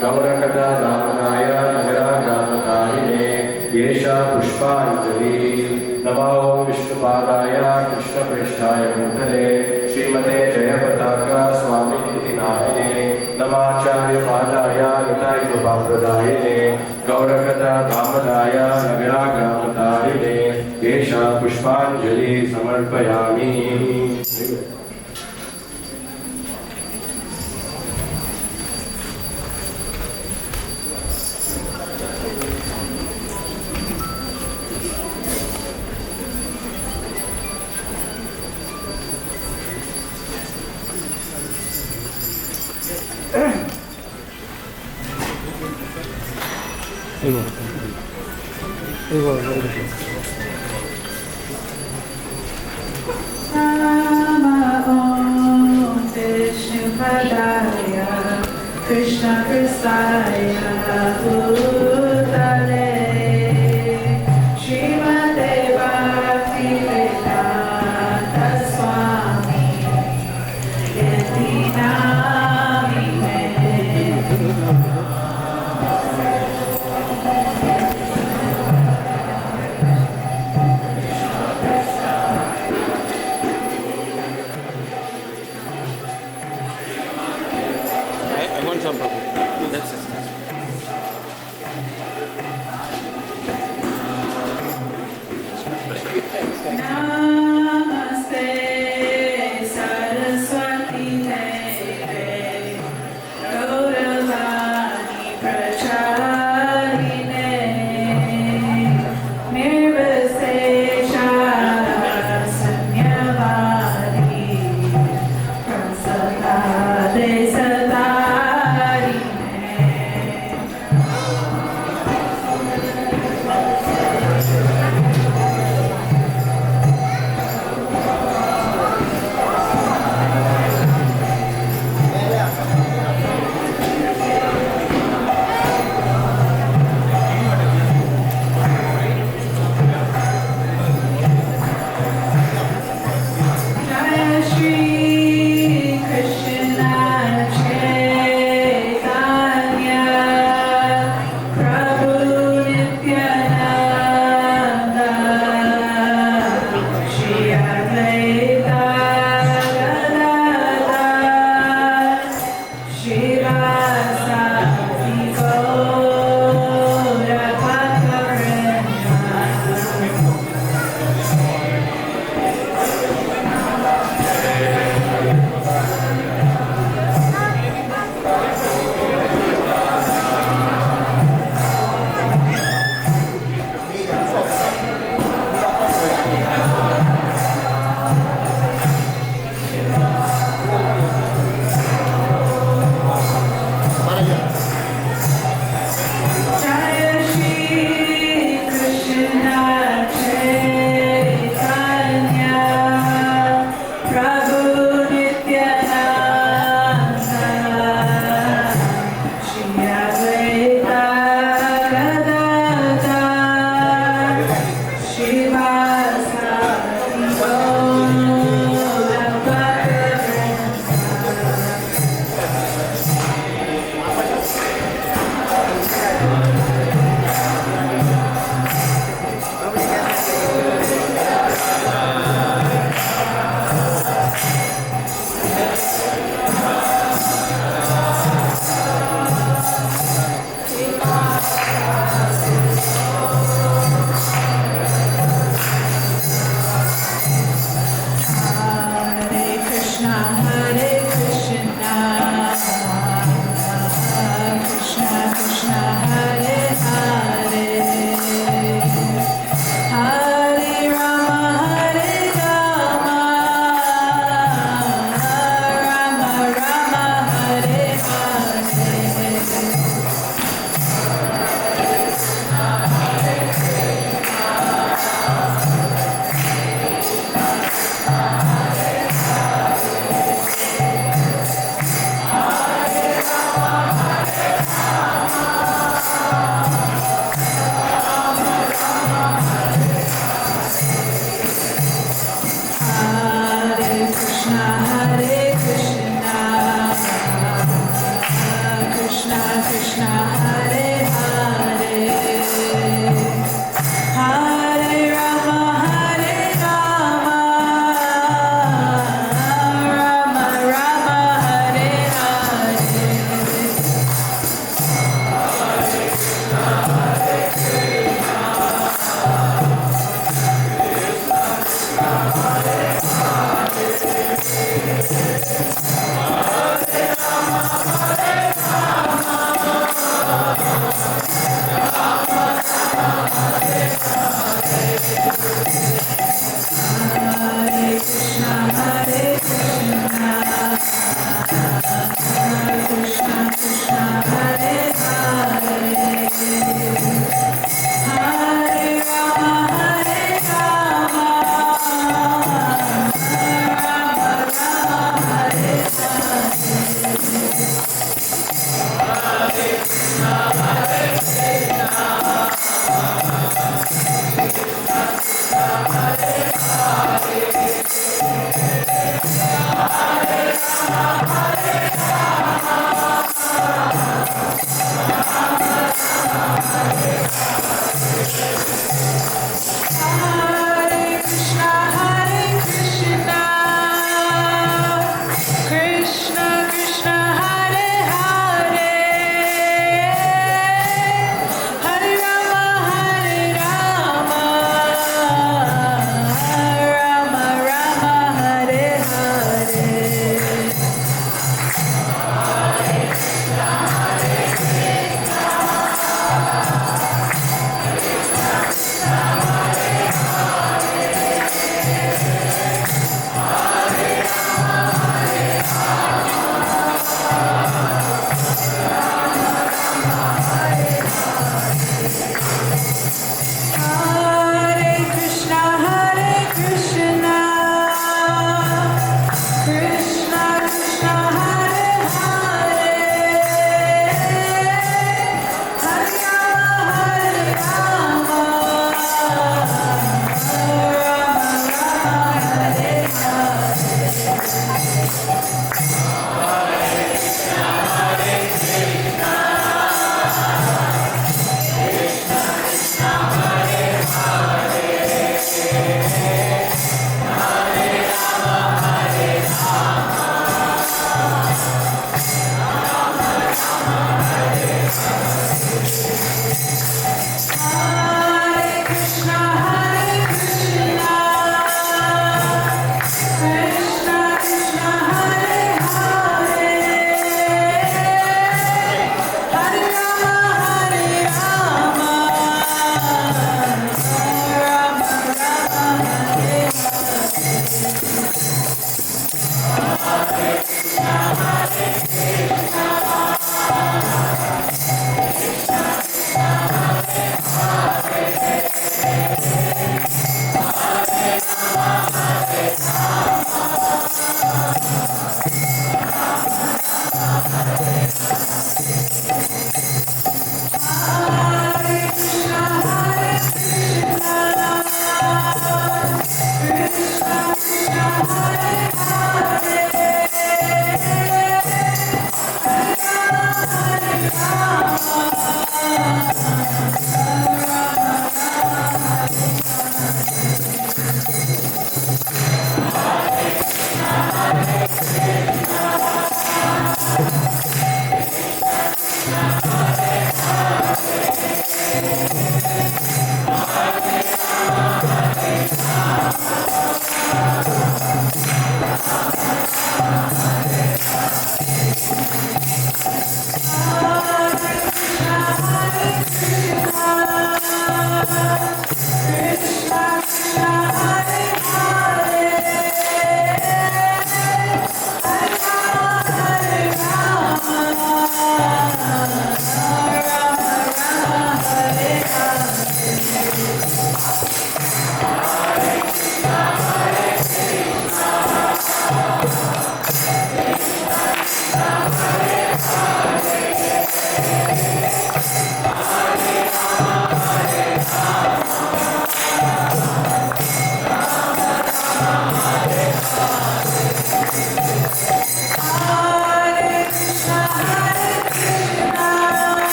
Gaurakata Dhamadaya Nagara Gramatarine Desha Pushpanjali Namo Vishnu Padaya Krishna Preshthaya Bhutale Srimate Jayapataka Swami Niti Namine Namacharya पादाय Nitai कृपाप्रदायिने गौरकथा कामदाय नगराग्रामतारिणे एषा पुष्पाञ्जलि समर्पयामि। Krishna Kristaya Bhutale Srimate Bhaktivedanta Swami Yati Namine I want some problem. That's it. Namaste Saraswati Deve Gauravani Pracharine Nirvasesha Sanyavadi Prasada Sadarine Jaya Shri Krishna Chaitanya Prabhu Nityananda Shri Advaita Gadadhar Shivasati Gaura Bhaktivinoda Jaya Shri Krishna Chaitanya Prabhu Nityananda Shri Advaita Gadadhar Shivasati Gaura Bhaktivinoda Hare Krishna, Krishna Krishna, Hare Hare, Hare Rama, Rama Rama, Hare Hare Krishna, Krishna Krishna, Hare Hare, Hare Rama, Rama Rama, Hare Hare.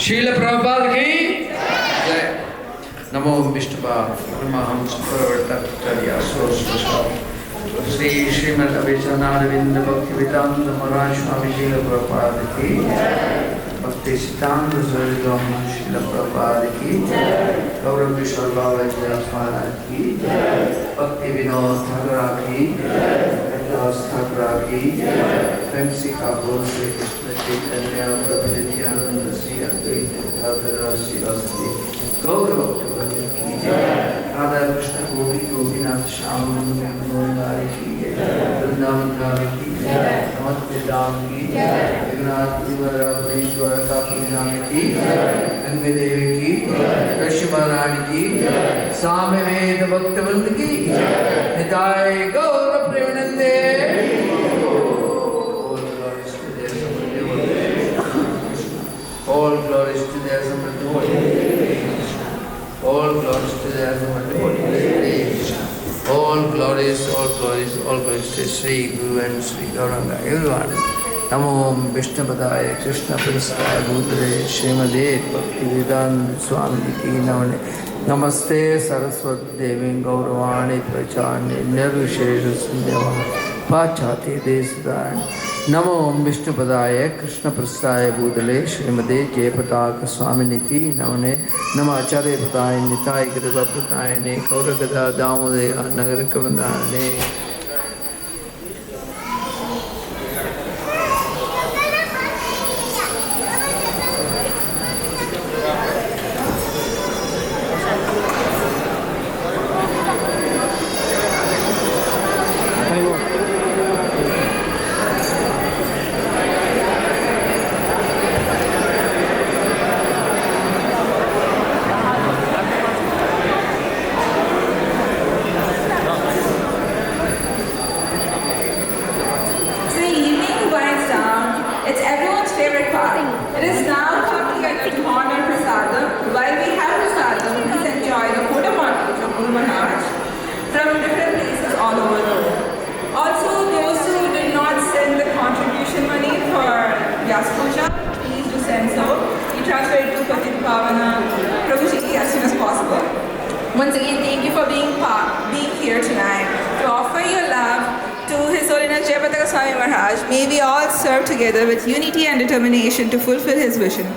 शील प्रभुपाद की जय। नमो विष्णुपाद परमहंस प्रवर्तक श्री श्रीमद अभिचरणारविंद भक्ति वेदांत महाराज स्वामी शील प्रभुपाद की भक्ति सिद्धांत सरस्वती शील प्रभुपाद की गौरव किशोर बाबा महाराज की भक्ति विनोद ठाकुर की ठाकुर की फैंसी कापुर श्री कृष्ण चैतन्य प्रभु नित्यानंद श्री अद्वैत गदाधर श्रीवासदि गौर भक्त की जय। राधा कृष्ण गोपी गोपीनाथ श्याम गोविंदारी की जय। वृंदावन धाम की जय। नमस्ते धाम की जय। जगन्नाथ द्वारा काशी धाम की गंगे देवी की कृष्ण महारानी की साम्य वेद भक्तवृंद की निताय गौर प्रेमानंदे। All glories to the Assembled Holy. All glories to the Assembled Holy. All glories to Sri Guru and Sri Gauranga. Everyone. Namo Vishnupadaya Krishna Prasthaya Bhutale Srimade Bhaktivedanta Swami Ki Namane. Namaste Saraswati Devi Gauravani Prachani Nirvishesha Sindhyavana Pachati Desadayana. नमो विष्णुपदाय कृष्ण प्रसाय भूतले श्रीमदे जयपताक स्वामिनिति नमने नम आचार्य पताय निताय कृपा पताय ने गौरगदा दामोदय नगर कमदाने। Once again, thank you for being here tonight to offer your love to His Holiness Jayapataka Swami Maharaj. May we all serve together with unity and determination to fulfill his vision.